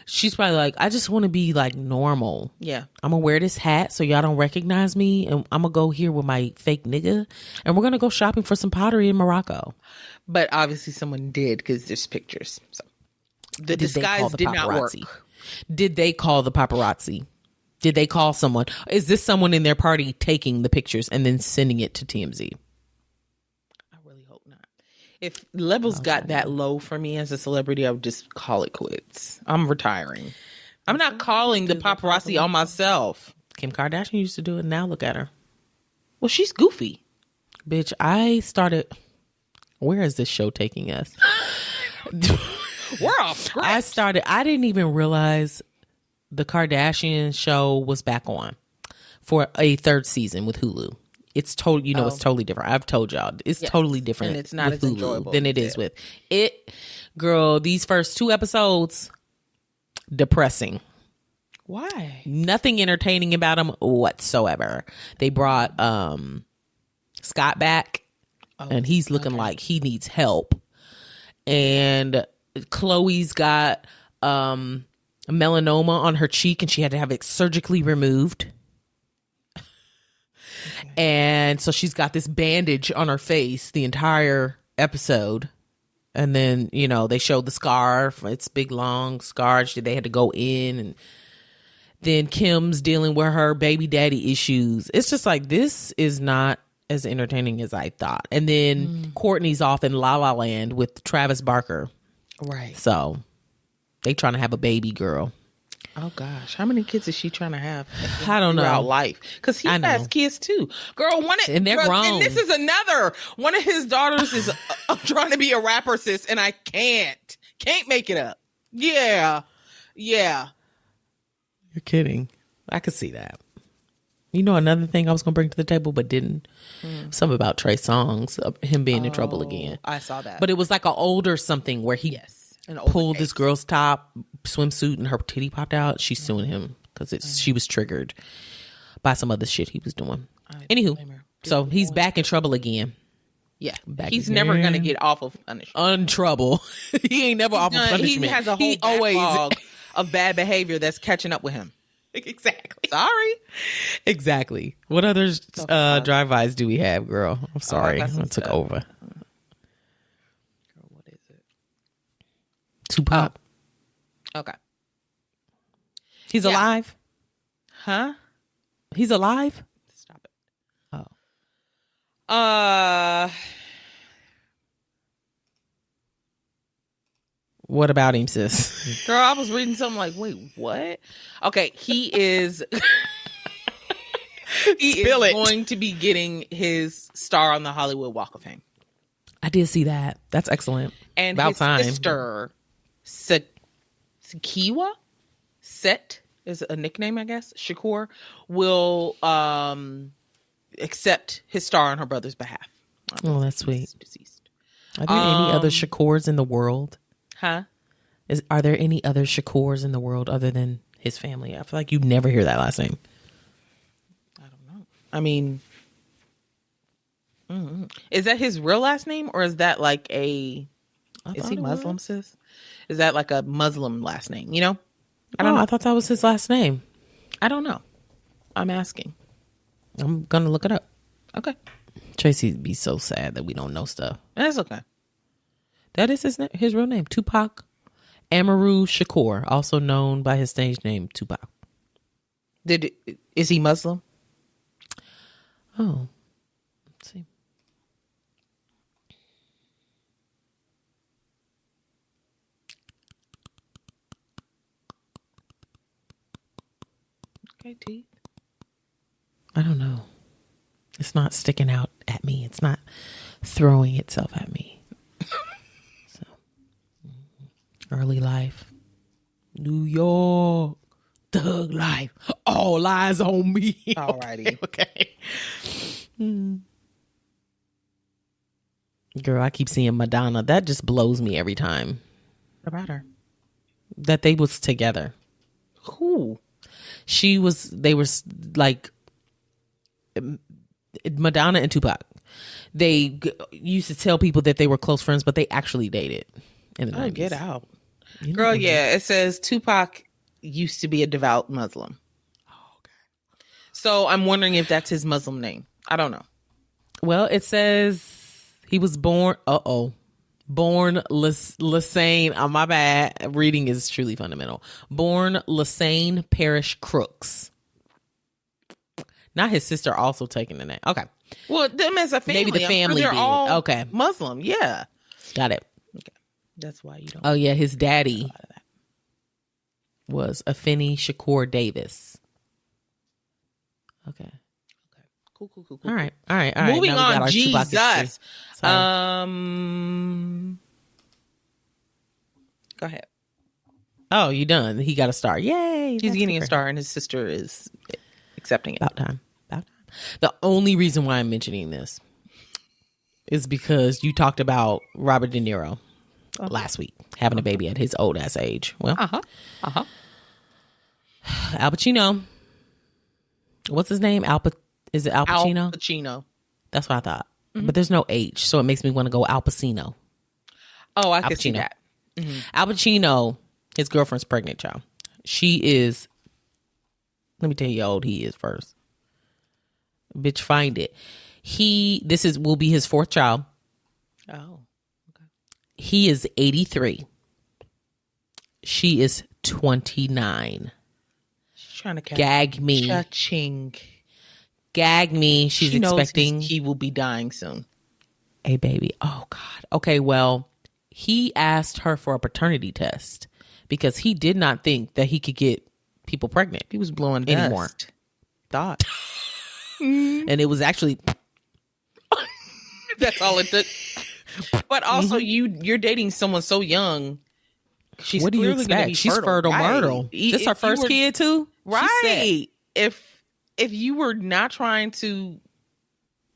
She's probably like, I just want to be like normal. Yeah. I'm going to wear this hat so y'all don't recognize me. And I'm going to go here with my fake nigga. And we're going to go shopping for some pottery in Morocco. But obviously someone did because there's pictures. So the disguise did not work. Did they call the paparazzi? Did they call someone? Is this someone in their party taking the pictures and then sending it to TMZ? I really hope not. If levels got that low for me as a celebrity, I would just call it quits. I'm retiring. I'm not calling the paparazzi on myself. Kim Kardashian used to do it. Now look at her. Well, she's goofy. Bitch, I started... Where is this show taking us? We're off script. I didn't even realize the Kardashian show was back on for a third season with Hulu. It's totally, it's totally different. I've told y'all it's totally different. And it's not as enjoyable than it is with it. Girl, these first 2 episodes, depressing. Why? Nothing entertaining about them whatsoever. They brought Scott back, and he's looking like he needs help. And Chloe's got melanoma on her cheek, and she had to have it surgically removed. Okay. And so she's got this bandage on her face the entire episode. And then, they showed the scarf. It's big, long scar. They had to go in. And then Kim's dealing with her baby daddy issues. It's just like, this is not as entertaining as I thought. And then Courtney's off in La La Land with Travis Barker. Right. So they trying to have a baby girl. Oh gosh, how many kids is she trying to have? I don't know. Life, because he has kids too. Girl, and they're grown. And this is another one of his daughters is trying to be a rapper, sis, and I can't make it up. Yeah. You're kidding. I could see that. Another thing I was gonna bring to the table, but didn't. Something about Trey Songz, him being in trouble again. I saw that. But it was like an older something where he pulled this girl's top swimsuit and her titty popped out. She's suing him because she was triggered by some other shit he was doing. Anywho, so he's back in trouble again. Yeah, he's never going to get off of punishment. Untrouble. He ain't never off of punishment. He has a whole backlog of bad behavior that's catching up with him. Exactly. Sorry. Exactly. What other drive-bys do we have, girl? I'm sorry. I took over. Girl, what is it? Tupac. Oh. Okay. He's alive? Huh? He's alive? Stop it. What about him, sis? Girl, I was reading something like, wait, what? Okay, he is going to be getting his star on the Hollywood Walk of Fame. I did see that. That's excellent. And about his time. Sister Sakiwa Set is a nickname, I guess. Shakur will accept his star on her brother's behalf. Oh, that's sweet. Deceased. Are there any other Shakurs in the world? Huh? Are there any other Shakurs in the world other than his family? I feel like you never hear that last name. I don't know. I mean, is that his real last name, or is that like is he Muslim, sis? Is that like a Muslim last name? You know? I don't know. I thought that was his last name. I don't know. I'm asking. I'm gonna look it up. Okay. Tracy'd be so sad that we don't know stuff. That's okay. That is his real name, Tupac Amaru Shakur, also known by his stage name Tupac. Is he Muslim? Oh, let's see. Okay, T. I don't know. It's not sticking out at me. It's not throwing itself at me. Early life, New York, thug life, all eyes on me. Alrighty. Okay. Girl, I keep seeing Madonna. That just blows me every time. What about her? That they was together. Who? They were like Madonna and Tupac. They used to tell people that they were close friends, but they actually dated in the 90s. Get out. Girl, yeah, it says Tupac used to be a devout Muslim. Oh, okay. So I'm wondering if that's his Muslim name. I don't know. Well, it says he was born. Born Lassane. Oh, my bad. Reading is truly fundamental. Born Lassane Parish Crooks. Not his sister also taking the name. Okay. Well, them as a family. Maybe the family they're did. all okay. Muslim. Yeah. Got it. Okay. That's why you don't. Oh, yeah. His daddy was Afeni Shakur Davis. Okay. Cool. All right. Moving now on. Jesus. Go ahead. Oh, you done? He got a star. Yay! He's getting a star, and his sister is accepting it. About time. The only reason why I'm mentioning this is because you talked about Robert De Niro last week having a baby at his old ass age. Well, Al Pacino. What's his name? Is it Al Pacino? Al Pacino. That's what I thought. Mm-hmm. But there's no H, so it makes me want to go Al Pacino. Oh, I could see that. Mm-hmm. Al Pacino, his girlfriend's pregnant, y'all. She is. Let me tell you how old he is first. Bitch, find it. Will be his fourth child. Oh, okay. He is 83. She is 29. She's trying to gag me. Cha-ching. Gag me. She's expecting he will be dying soon. A baby. Oh God. Okay. Well, he asked her for a paternity test because he did not think that he could get people pregnant. He was blowing dust. Anymore. Thought. And it was actually that's all it took. But also you're dating someone so young. She's what do you expect? She's fertile myrtle. This her first kid too? Right. If you were not trying to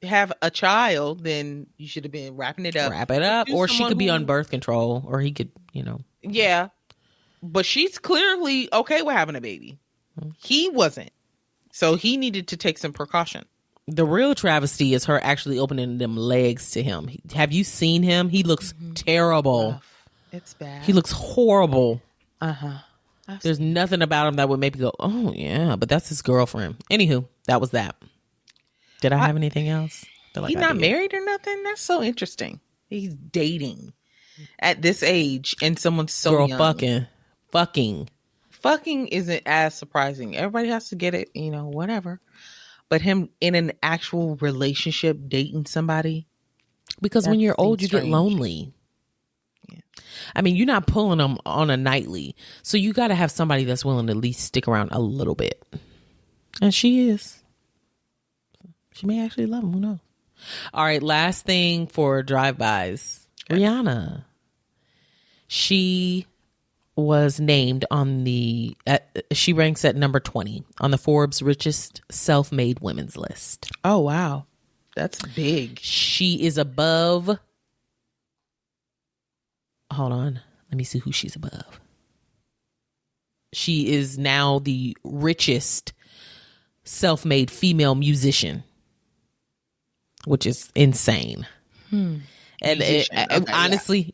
have a child, then you should have been wrapping it up. Wrap it up. Or she could be on birth control, or he could, Yeah. But she's clearly okay with having a baby. He wasn't. So he needed to take some precaution. The real travesty is her actually opening them legs to him. Have you seen him? He looks terrible. Rough. It's bad. He looks horrible. Uh-huh. There's nothing about him that would make me go, oh, yeah, but that's his girlfriend. Anywho, that was that. Did I have anything else? He's not married or nothing? That's so interesting. He's dating at this age and someone's so young. Fucking isn't as surprising. Everybody has to get it, whatever. But him in an actual relationship dating somebody. Because when you're old, you get lonely. Yeah. I mean, you're not pulling them on a nightly. So you got to have somebody that's willing to at least stick around a little bit. And she is. She may actually love him. Who knows? All right. Last thing for drive-bys. Okay. Rihanna. She was named on she ranks at number 20 on the Forbes richest self-made women's list. Oh, wow. That's big. She is above. Hold on. Let me see who she's above. She is now the richest self-made female musician, which is insane. And honestly,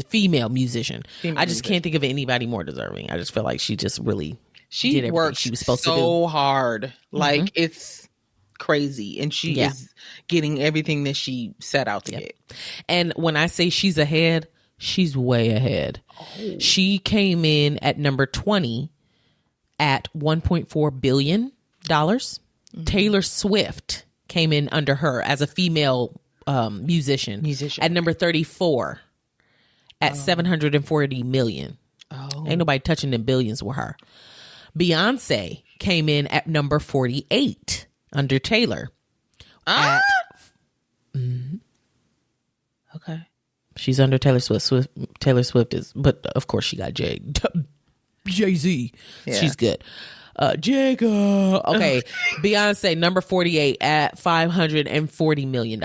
female musician. I just can't think of anybody more deserving. I just feel like she just really did everything she was supposed to do. So hard. Like it's crazy. And she is getting everything that she set out to get. And when I say she's ahead, she's way ahead. Oh. She came in at number 20 at $1.4 billion. Taylor Swift came in under her as a female musician at number 34 at $740 million. Ain't nobody touching them billions with her. Beyonce came in at number 48 under Taylor. Okay. She's under Taylor Swift. Taylor Swift is, but of course she got Jay-Z. Yeah. She's good. Jacob. Okay. Beyonce, number 48 at $540 million.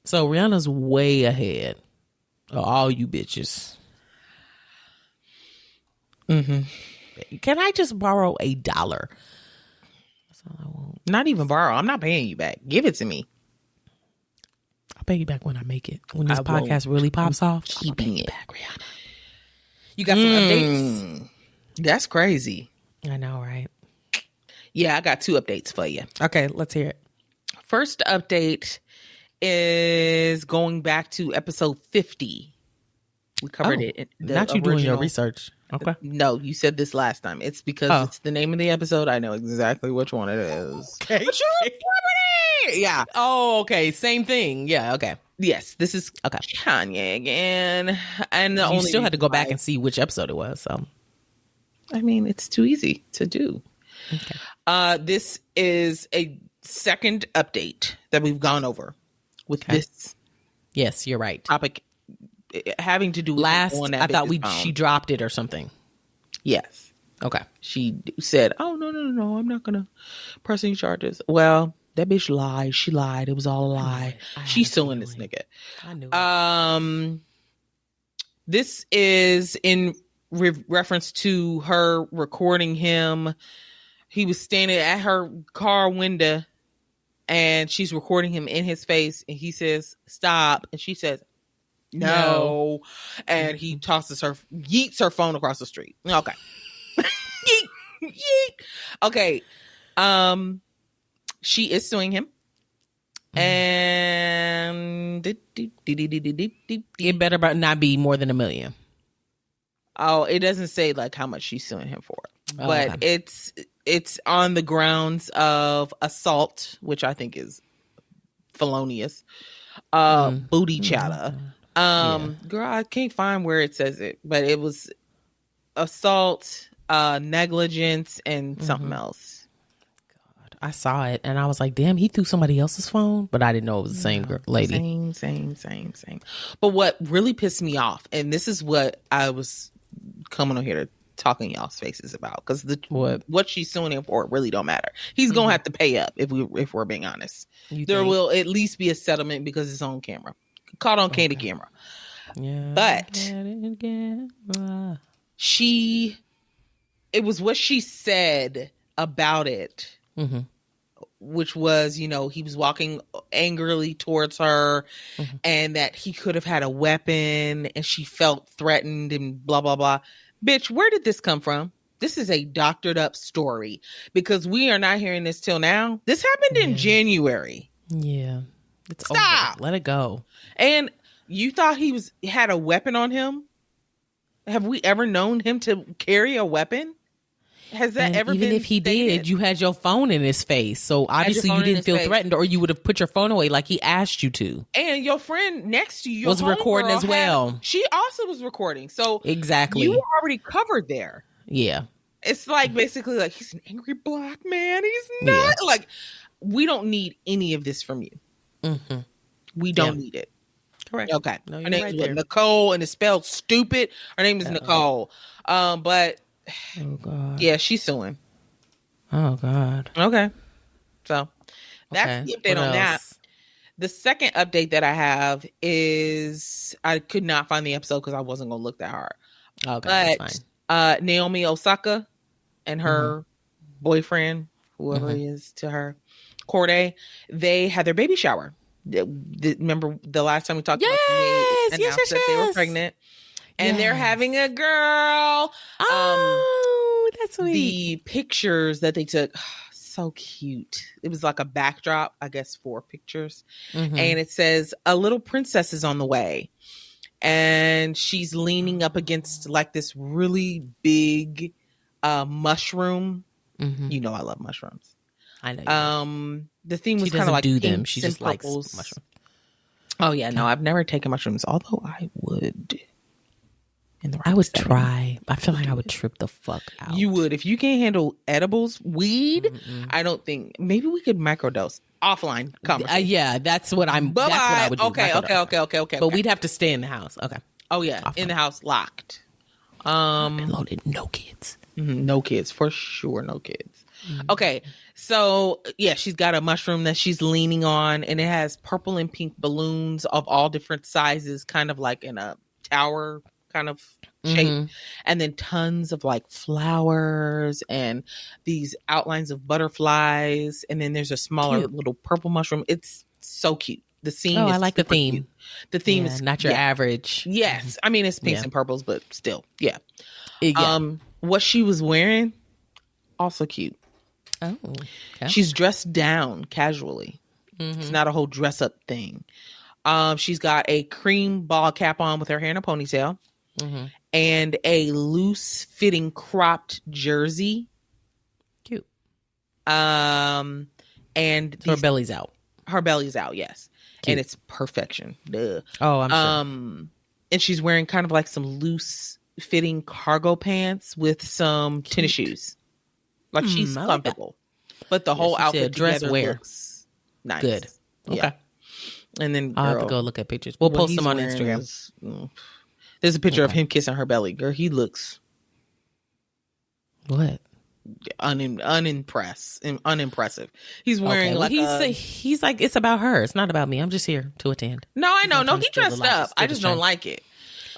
So Rihanna's way ahead of all you bitches. Can I just borrow $1? That's all I want. Not even borrow. I'm not paying you back. Give it to me. I'll pay you back when I make it. When this podcast really pops off, keeping it back, Rihanna. You got some updates? That's crazy. I know, right? Yeah, I got 2 updates for you. Okay, let's hear it. First update is going back to episode 50. We covered it. Not you doing your research. Okay. No, you said this last time. It's because it's the name of the episode. I know exactly which one it is. Okay. Yeah. Oh, okay. Same thing. Yeah. Okay. Yes. This is Kanye again. And you still had to go back and see which episode it was. So, I mean, it's too easy to do. Okay. This is a second update that we've gone over with this. Yes, you're right. Topic having to do with last. I thought she dropped it or something. Yes. Okay. She said, "Oh no, I'm not gonna press any charges." Well, that bitch lied. She lied. It was all a lie. She's suing this nigga. I knew. This is in reference to her recording him. He was standing at her car window, and she's recording him in his face, and he says, "Stop," and she says, "No," and he yeets her phone across the street. Okay. Yeet. Okay. She is suing him. And it better not be more than $1 million. Oh, it doesn't say like how much she's suing him for. But it's on the grounds of assault, which I think is felonious. Booty chatter. Girl, I can't find where it says it, but it was assault, negligence, and something else. God, I saw it and I was like, damn, he threw somebody else's phone, but I didn't know it was the same lady. Same. But what really pissed me off, and this is what I was coming on here to talking y'all's faces about, because what she's suing him for really don't matter. He's gonna have to pay up if we're being honest. There will at least be a settlement because it's on camera, caught on candid camera. Yeah, but it was what she said about it, which was, you know, he was walking angrily towards her, and that he could have had a weapon, and she felt threatened and blah blah blah. Bitch, where did this come from? This is a doctored up story, because we are not hearing this till now. This happened in January. Yeah. Stop. Over. Let it go. And you thought he had a weapon on him? Have we ever known him to carry a weapon? Has that ever been? Even if he did, you had your phone in his face. So obviously you didn't feel threatened, or you would have put your phone away like he asked you to. And your friend next to you was recording as well. She also was recording. So exactly, you were already covered there. Yeah. It's like basically like, he's an angry black man. He's not like, we don't need any of this from you. We don't need it. Correct. Okay. No, her name right is there. Nicole, and it's spelled stupid. Her name is Nicole. But oh God. Yeah, she's suing. Oh God. Okay. So that's the update on that. The second update that I have is, I could not find the episode because I wasn't going to look that hard. Okay. But Naomi Osaka and her boyfriend, whoever he is to her, Corday, they had their baby shower. Remember the last time we talked about, they announced that they were pregnant, and they're having a girl. Oh, that's sweet. The pictures that they took, so cute. It was like a backdrop, I guess 4 pictures, and it says a little princess is on the way, and she's leaning up against like this really big mushroom. You know I love mushrooms. I know. The theme was kind of like do them. She just likes mushrooms. Oh yeah, no, I've never taken mushrooms, although I would. I would try. I feel like I would trip the fuck out. You would, if you can't handle edibles, weed. I don't think. Maybe we could microdose offline conversation. Yeah, that's what I'm. That's what I would do. Okay. But we'd have to stay in the house. Okay. Oh yeah, offline. In the house, locked. And loaded. No kids. No kids for sure. No kids. Okay, so yeah, she's got a mushroom that she's leaning on, and it has purple and pink balloons of all different sizes, kind of like in a tower kind of shape, and then tons of like flowers and these outlines of butterflies, and then there's a smaller little purple mushroom. It's so cute. The scene is I like the theme. Cute. The theme is not your average. Yes, I mean it's pinks and purples, but still, what she was wearing, also cute. Oh, okay. She's dressed down casually. It's not a whole dress up thing. She's got a cream ball cap on with her hair in a ponytail, and a loose fitting cropped jersey. Cute. And so her belly's out. Her belly's out, yes. Cute. And it's perfection. Duh. Oh, I'm sure. And she's wearing kind of like some loose fitting cargo pants with some tennis shoes. Like she's comfortable, but the whole outfit dress wear looks nice. Good. Okay. Yeah. And then I'll have to go look at pictures. We'll post them on Instagram. There's a picture of him kissing her belly. Girl, he looks unimpressive. He's wearing he's like, it's about her. It's not about me. I'm just here to attend. No, I know. No, he dressed up. I just don't like it.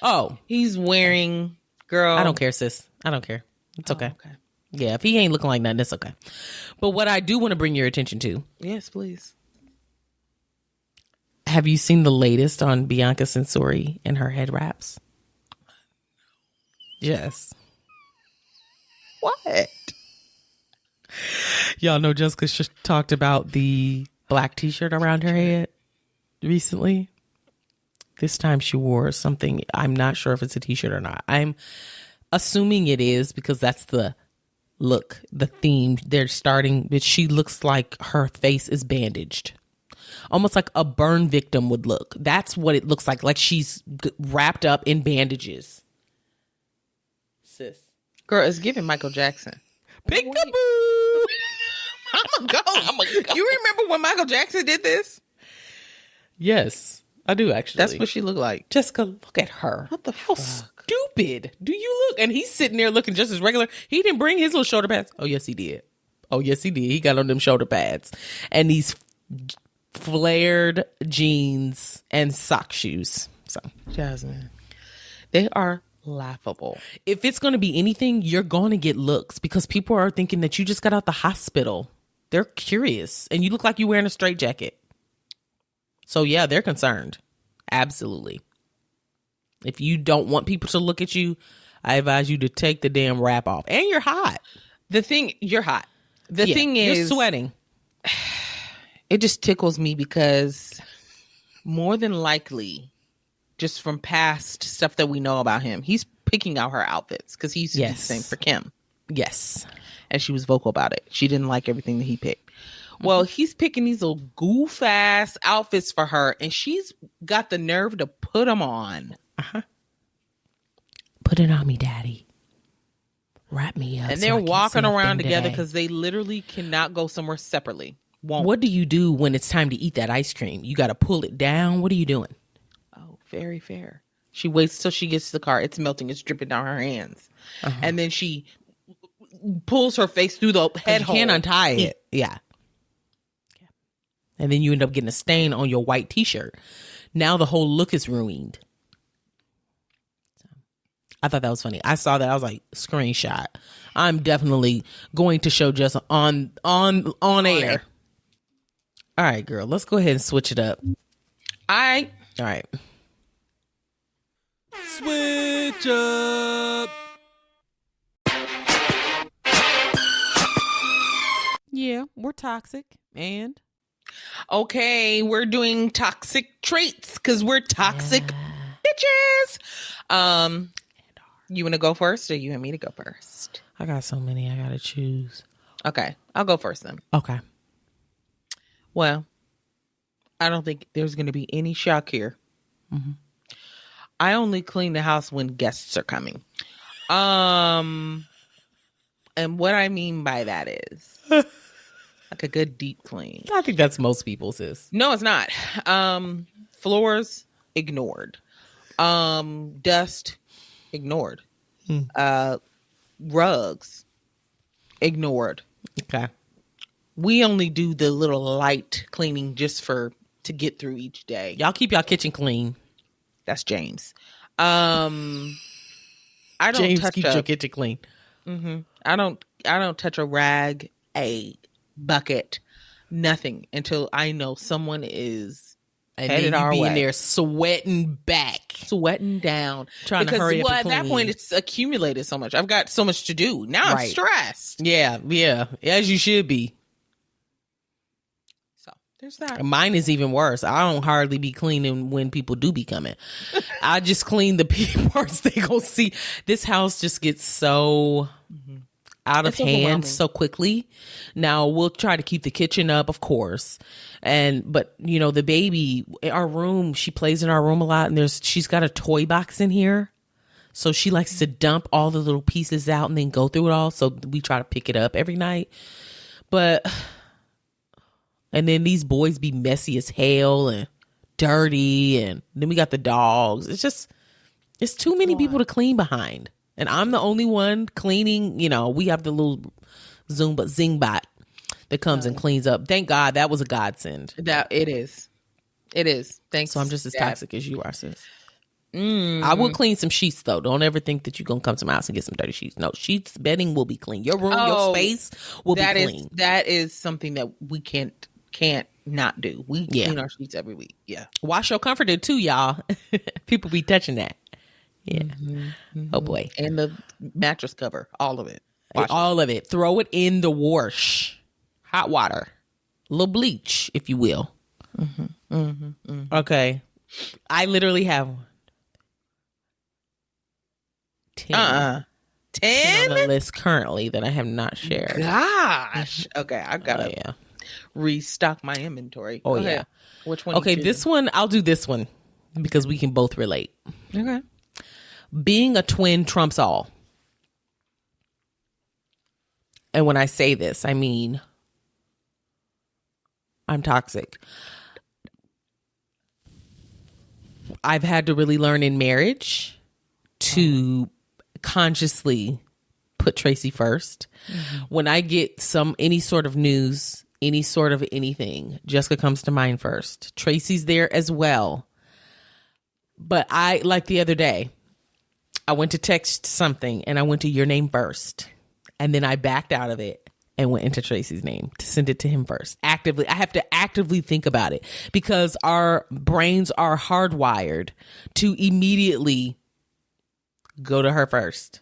Oh, he's wearing, girl. I don't care, sis. I don't care. It's okay. Okay. Yeah, if he ain't looking like nothing, that's okay. But what I do want to bring your attention to. Yes, please. Have you seen the latest on Bianca Censori and her head wraps? Yes. What? Y'all know Jessica talked about the black t-shirt around her head recently. This time she wore something. I'm not sure if it's a t-shirt or not. I'm assuming it is because that's the look, the theme they're starting, but she looks like her face is bandaged, almost like a burn victim would look. That's what it looks like she's wrapped up in bandages. Sis, girl, it's giving Michael Jackson. Peekaboo. I'm gonna go. You remember when Michael Jackson did this? Yes, I do actually. That's what she looked like. Jessica, look at her. What the How fuck? stupid do you look? And he's sitting there looking just as regular. He didn't bring his little shoulder pads. Oh, yes, he did. He got on them shoulder pads. And these flared jeans and sock shoes. So, Jasmine, they are laughable. if it's going to be anything, you're going to get looks because people are thinking that you just got out the hospital. They're curious. And you look like you're wearing a straitjacket. So, yeah, they're concerned. Absolutely. If you don't want people to look at you, I advise you to take the damn wrap off. And you're hot. You're hot. The thing is, you're sweating. It just tickles me because more than likely, just from past stuff that we know about him, he's picking out her outfits because he used to do the same for Kim. Yes. And she was vocal about it. She didn't like everything that he picked. Well, he's picking these little goof ass outfits for her, and she's got the nerve to put them on. Uh-huh. Put it on me, daddy. Wrap me up. And they're walking around together because they literally cannot go somewhere separately. What do you do when it's time to eat that ice cream? You got to pull it down. What are you doing? Oh, very fair. She waits till she gets to the car. It's melting. It's dripping down her hands. Uh-huh. And then she pulls her face through the head hole. You can't untie it. Yeah. And then you end up getting a stain on your white t-shirt. Now the whole look is ruined. So, I thought that was funny. I saw that. I was like, screenshot. I'm definitely going to show Jess on air. All right, girl. Let's go ahead and switch it up. All right. Switch up. Yeah, we're toxic and... Okay, we're doing toxic traits because we're toxic bitches. You want to go first or you want me to go first? I got so many I got to choose. Okay, I'll go first then. Okay. Well, I don't think there's going to be any shock here. Mm-hmm. I only clean the house when guests are coming. And what I mean by that is... like a good deep clean. I think that's most people, sis. No, it's not. Floors, ignored. Dust, ignored. Rugs, ignored. Okay. We only do the little light cleaning just to get through each day. Y'all keep y'all kitchen clean. That's James. I don't James touch keeps your kitchen clean. Mm-hmm. I don't touch a rag, a bucket, nothing until I know someone is headed our way. In there sweating down, trying to hurry up and clean. At that point it's accumulated so much. I've got so much to do now. I'm stressed. Yeah, as you should be. So there's that. Mine is even worse. I don't hardly be cleaning when people do be coming. I just clean the parts they go see. This house just gets so out of hand so quickly. Now we'll try to keep the kitchen up, of course. But you know, the baby, our room, she plays in our room a lot, and she's got a toy box in here. So she likes to dump all the little pieces out and then go through it all. So we try to pick it up every night. And then these boys be messy as hell and dirty. And then we got the dogs. It's too many people to clean behind. And I'm the only one cleaning. You know, we have the little Zingbot that comes and cleans up. Thank God that was a godsend. That it is. Thanks. So I'm just as toxic as you are, sis. I will clean some sheets though. Don't ever think that you're gonna come to my house and get some dirty sheets. No, sheets, bedding will be clean. Your room, your space will be clean. That is something that we can't not do. We clean our sheets every week. Yeah. Wash your comforter too, y'all. People be touching that. Yeah. Mm-hmm. Oh boy. And the mattress cover, all of it. All of it. Throw it in the wash. Hot water. A little bleach, if you will. Okay. I literally have 10. 10 on the list currently that I have not shared. Gosh. Okay, I gotta restock my inventory. Go ahead. Which one? Okay, this one, I'll do this one because we can both relate. Okay. Being a twin trumps all. And when I say this, I mean I'm toxic. I've had to really learn in marriage to consciously put Tracy first. When I get any sort of news, any sort of anything, Jessica comes to mind first. Tracy's there as well. But like the other day, I went to text something and I went to your name first. And then I backed out of it and went into Tracy's name to send it to him first. Actively. I have to actively think about it because our brains are hardwired to immediately go to her first.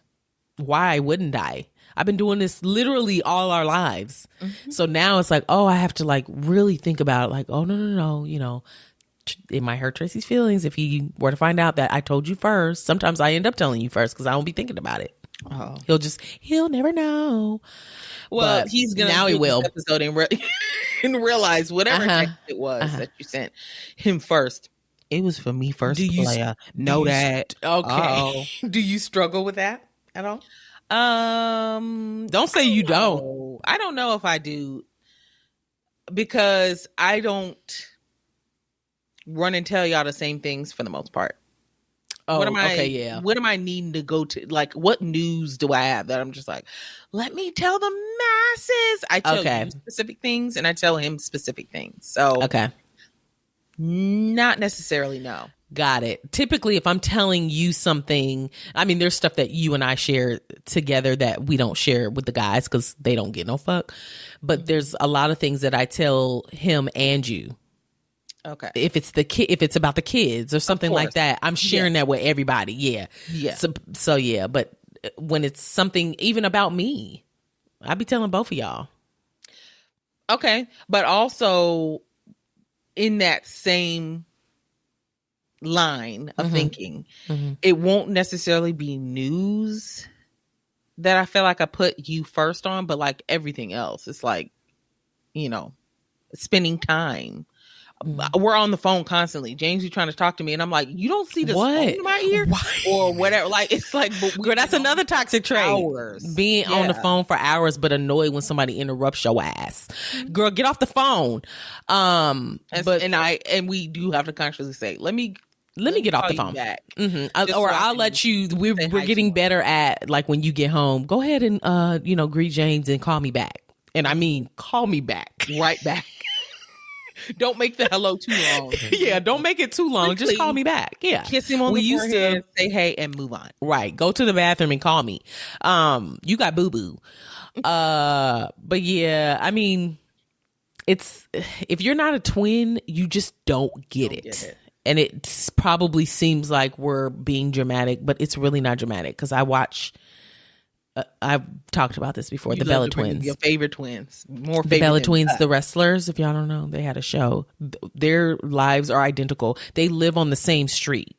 Why wouldn't I? I've been doing this literally all our lives. So now it's like, oh, I have to like really think about it. Like, oh, no. You know, it might hurt Tracy's feelings if he were to find out that I told you first. Sometimes I end up telling you first because I don't be thinking about it. Oh. He'll never know. Well, but he's gonna now he will this episode and realize whatever text it was that you sent him first. It was for me first. Know that? Okay. Do you struggle with that at all? Don't say you don't. I don't know if I do because I don't run and tell y'all the same things for the most part. Oh, what am I? Okay, yeah. What am I needing to go to? Like, what news do I have that I'm just like, let me tell the masses? I tell you specific things, and I tell him specific things. So, not necessarily no. Got it. Typically, if I'm telling you something, I mean, there's stuff that you and I share together that we don't share with the guys because they don't get no fuck. But there's a lot of things that I tell him and you. Okay. If it's about the kids or something like that, I'm sharing that with everybody. Yeah. Yeah. So yeah, but when it's something even about me, I be telling both of y'all. Okay. But also in that same line of thinking, it won't necessarily be news that I feel like I put you first on, but like everything else, it's like, you know, spending time. We're on the phone constantly. James, you trying to talk to me, and I'm like, you don't see this phone in my ear or whatever. Like it's like, girl, that's another toxic trait. Being on the phone for hours, but annoyed when somebody interrupts your ass. Girl, get off the phone. And we do have to consciously say, let me get off the phone back. I'll let you. We're getting better at like when you get home. Go ahead and greet James and call me back. And I mean, call me back right back. Don't make the hello too long. Yeah, don't make it too long. Just call me back. Yeah. Kiss him on the forehead, say hey, and move on. Right. Go to the bathroom and call me. You got boo-boo. But yeah, I mean, if you're not a twin, you just don't get it. And it probably seems like we're being dramatic, but it's really not dramatic because I watch... I've talked about this before. The Bella Twins. Your favorite twins. More favorite the Bella Twins, the wrestlers. If y'all don't know, they had a show. Their lives are identical. They live on the same street.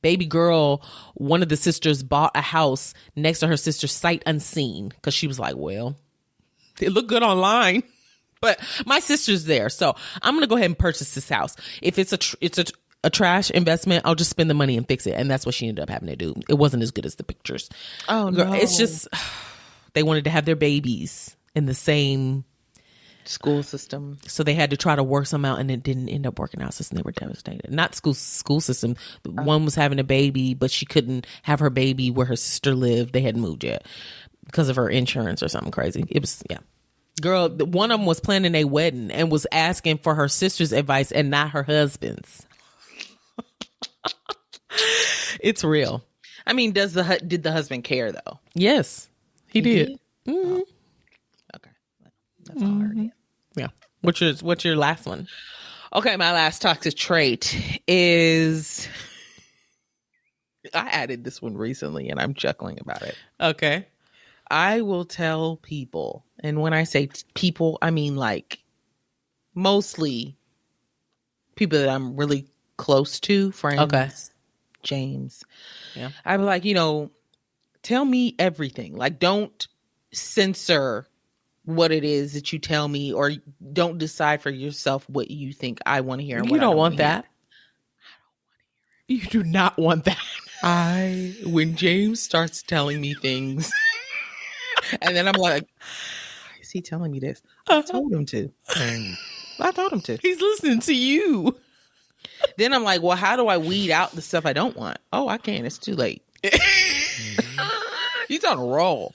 Baby girl, one of the sisters bought a house next to her sister sight unseen because she was like, well, it looked good online. But my sister's there, so I'm going to go ahead and purchase this house. If it's a trash investment, I'll just spend the money and fix it. And that's what she ended up having to do. It wasn't as good as the pictures. Oh, no. It's just, they wanted to have their babies in the same school system. So they had to try to work some out and it didn't end up working out. So they were devastated. Not school system. One was having a baby, but she couldn't have her baby where her sister lived. They hadn't moved yet because of her insurance or something crazy. It was, yeah. Girl, one of them was planning a wedding and was asking for her sister's advice and not her husband's. It's real. I mean, did the husband care though? Yes, he did. Mm-hmm. Oh. Okay, that's all I heard. Yeah. What's your last one? Okay, my last toxic trait is I added this one recently, and I'm chuckling about it. Okay, I will tell people, and when I say people, I mean like mostly people that I'm really close to, friends. Okay. James. Yeah. I was like, tell me everything. Like, don't censor what it is that you tell me, or don't decide for yourself what you think I want to hear. And you don't want that. I don't want to hear it. You do not want that. When James starts telling me things, and then I'm like, why is he telling me this? I told him to. I told him to. He's listening to you. Then I'm like, well, how do I weed out the stuff I don't want? Oh, I can't. It's too late. He's on a roll.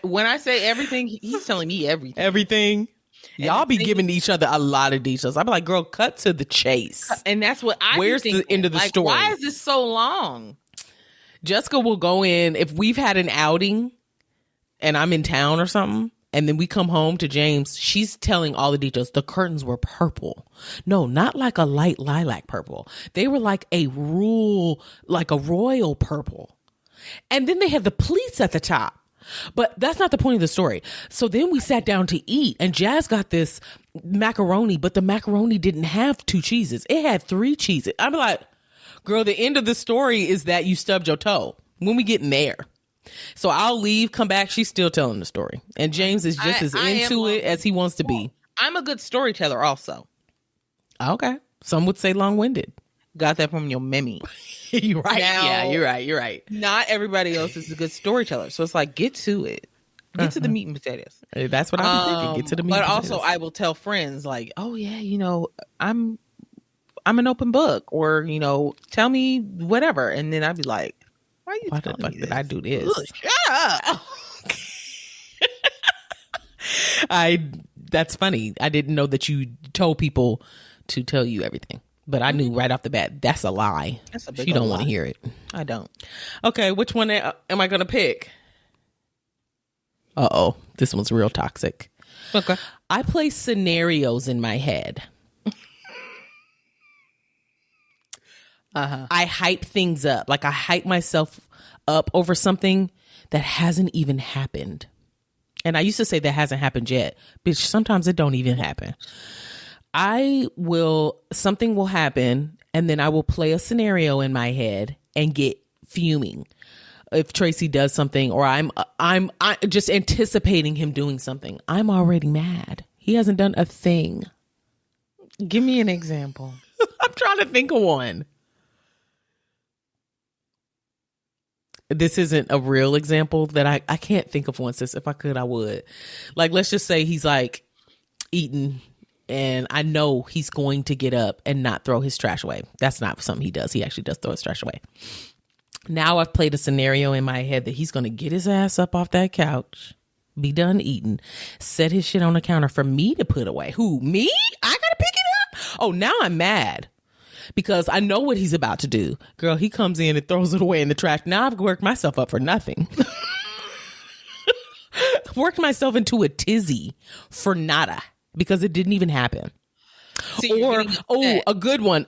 When I say everything, he's telling me everything. Everything. Y'all be giving each other a lot of details. I'm like, girl, cut to the chase. And that's what Where's the end of the story? Why is this so long? Jessica will go in if we've had an outing and I'm in town or something, and then we come home to James. She's telling all the details. The curtains were purple. No, not like a light lilac purple. They were like a royal purple. And then they had the pleats at the top. But that's not the point of the story. So then we sat down to eat, and Jazz got this macaroni, but the macaroni didn't have 2 cheeses. It had 3 cheeses. I'm like, girl, the end of the story is that you stubbed your toe when we get in there. So I'll leave, come back. She's still telling the story. And James is just as into it as he wants to be. I'm a good storyteller also. Okay. Some would say long-winded. Got that from your Mimi. You're right. Now, yeah, you're right. Not everybody else is a good storyteller. So it's like, get to it. Get to the meat and potatoes. That's what I'm thinking. Get to the meat and potatoes. But also I will tell friends like, oh yeah, I'm an open book, or, tell me whatever. And then I'd be like, why the fuck did I do this? Ugh, shut up. That's funny. I didn't know that you told people to tell you everything. But I knew right off the bat, that's a lie. That's a big You don't lie. want to hear it. I don't. Okay, which one am I going to pick? Uh-oh, this one's real toxic. Okay. I play scenarios in my head. I hype things up. Like I hype myself up over something that hasn't even happened. And I used to say that hasn't happened yet. Bitch, sometimes it don't even happen. Something will happen, and then I will play a scenario in my head and get fuming if Tracy does something, or I'm just anticipating him doing something. I'm already mad. He hasn't done a thing. Give me an example. I'm trying to think of one. This isn't a real example that I can't think of one, sis. If I could, I would. Like, let's just say he's like eating, and I know he's going to get up and not throw his trash away. That's not something he does. He actually does throw his trash away. Now I've played a scenario in my head that he's going to get his ass up off that couch, be done eating, set his shit on the counter for me to put away. Who, me? I got to pick it up? Oh, now I'm mad because I know what he's about to do. Girl, he comes in and throws it away in the trash. Now I've worked myself up for nothing. Worked myself into a tizzy for nada. Because it didn't even happen. Or, a good one.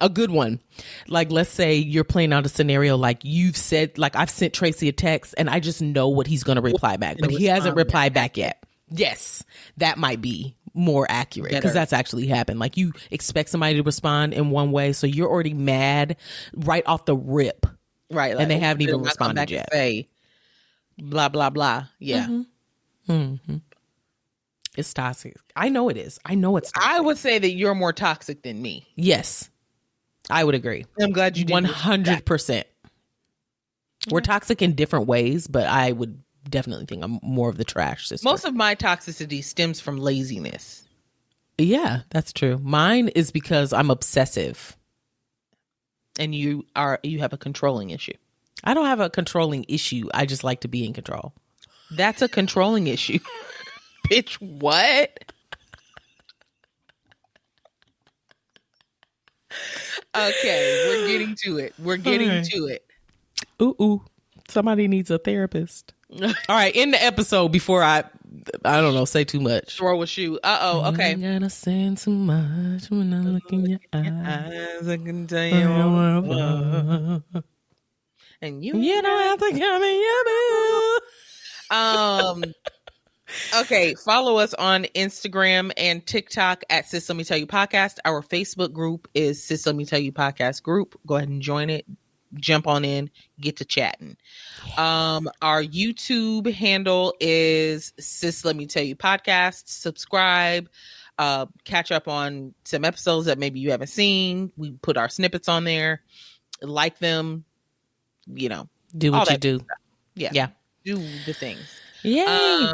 Like, let's say you're playing out a scenario like you've said, like I've sent Tracy a text and I just know what he's going to reply back. But he hasn't replied back yet. Yes, that might be more accurate because that's actually happened. Like you expect somebody to respond in one way. So you're already mad right off the rip. Right. Like, and they haven't even responded yet. Say, blah, blah, blah. Yeah. Mm-hmm. Mm-hmm. It's toxic. I know it is. I know it's toxic. I would say that you're more toxic than me. Yes. I would agree. I'm glad you did. 100%. We're toxic in different ways, but I would definitely think I'm more of the trash sister. Most of my toxicity stems from laziness. Yeah, that's true. Mine is because I'm obsessive. And you have a controlling issue. I don't have a controlling issue. I just like to be in control. That's a controlling issue. Bitch, what? Okay, we're getting to it. To it. Ooh. Somebody needs a therapist. All right, in the episode before I don't know, say too much. Throw a shoe. Okay. I gotta say too much when I look in your eyes. I can tell you and you don't have to come in your boo. Okay, follow us on Instagram and TikTok at Sis Let Me Tell You Podcast. Our Facebook group is Sis Let Me Tell You Podcast group. Go ahead and join it. Jump on in, get to chatting. Our YouTube handle is Sis Let Me Tell You Podcast. Subscribe, catch up on some episodes that maybe you haven't seen. We put our snippets on there. Like them, do what you do. Yeah. Do the things. Yay.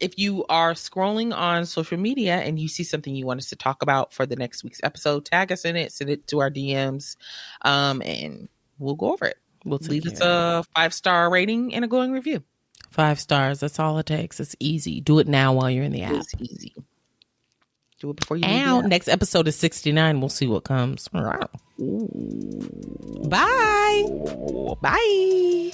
if you are scrolling on social media and you see something you want us to talk about for the next week's episode, tag us in it, send it to our DMs, and we'll go over it. We'll leave us a 5-star rating and a glowing review. 5 stars. That's all it takes. It's easy. Do it now while you're in the app. It's easy. Do it before you leave the app. Next episode is 69. We'll see what comes. Bye. Bye.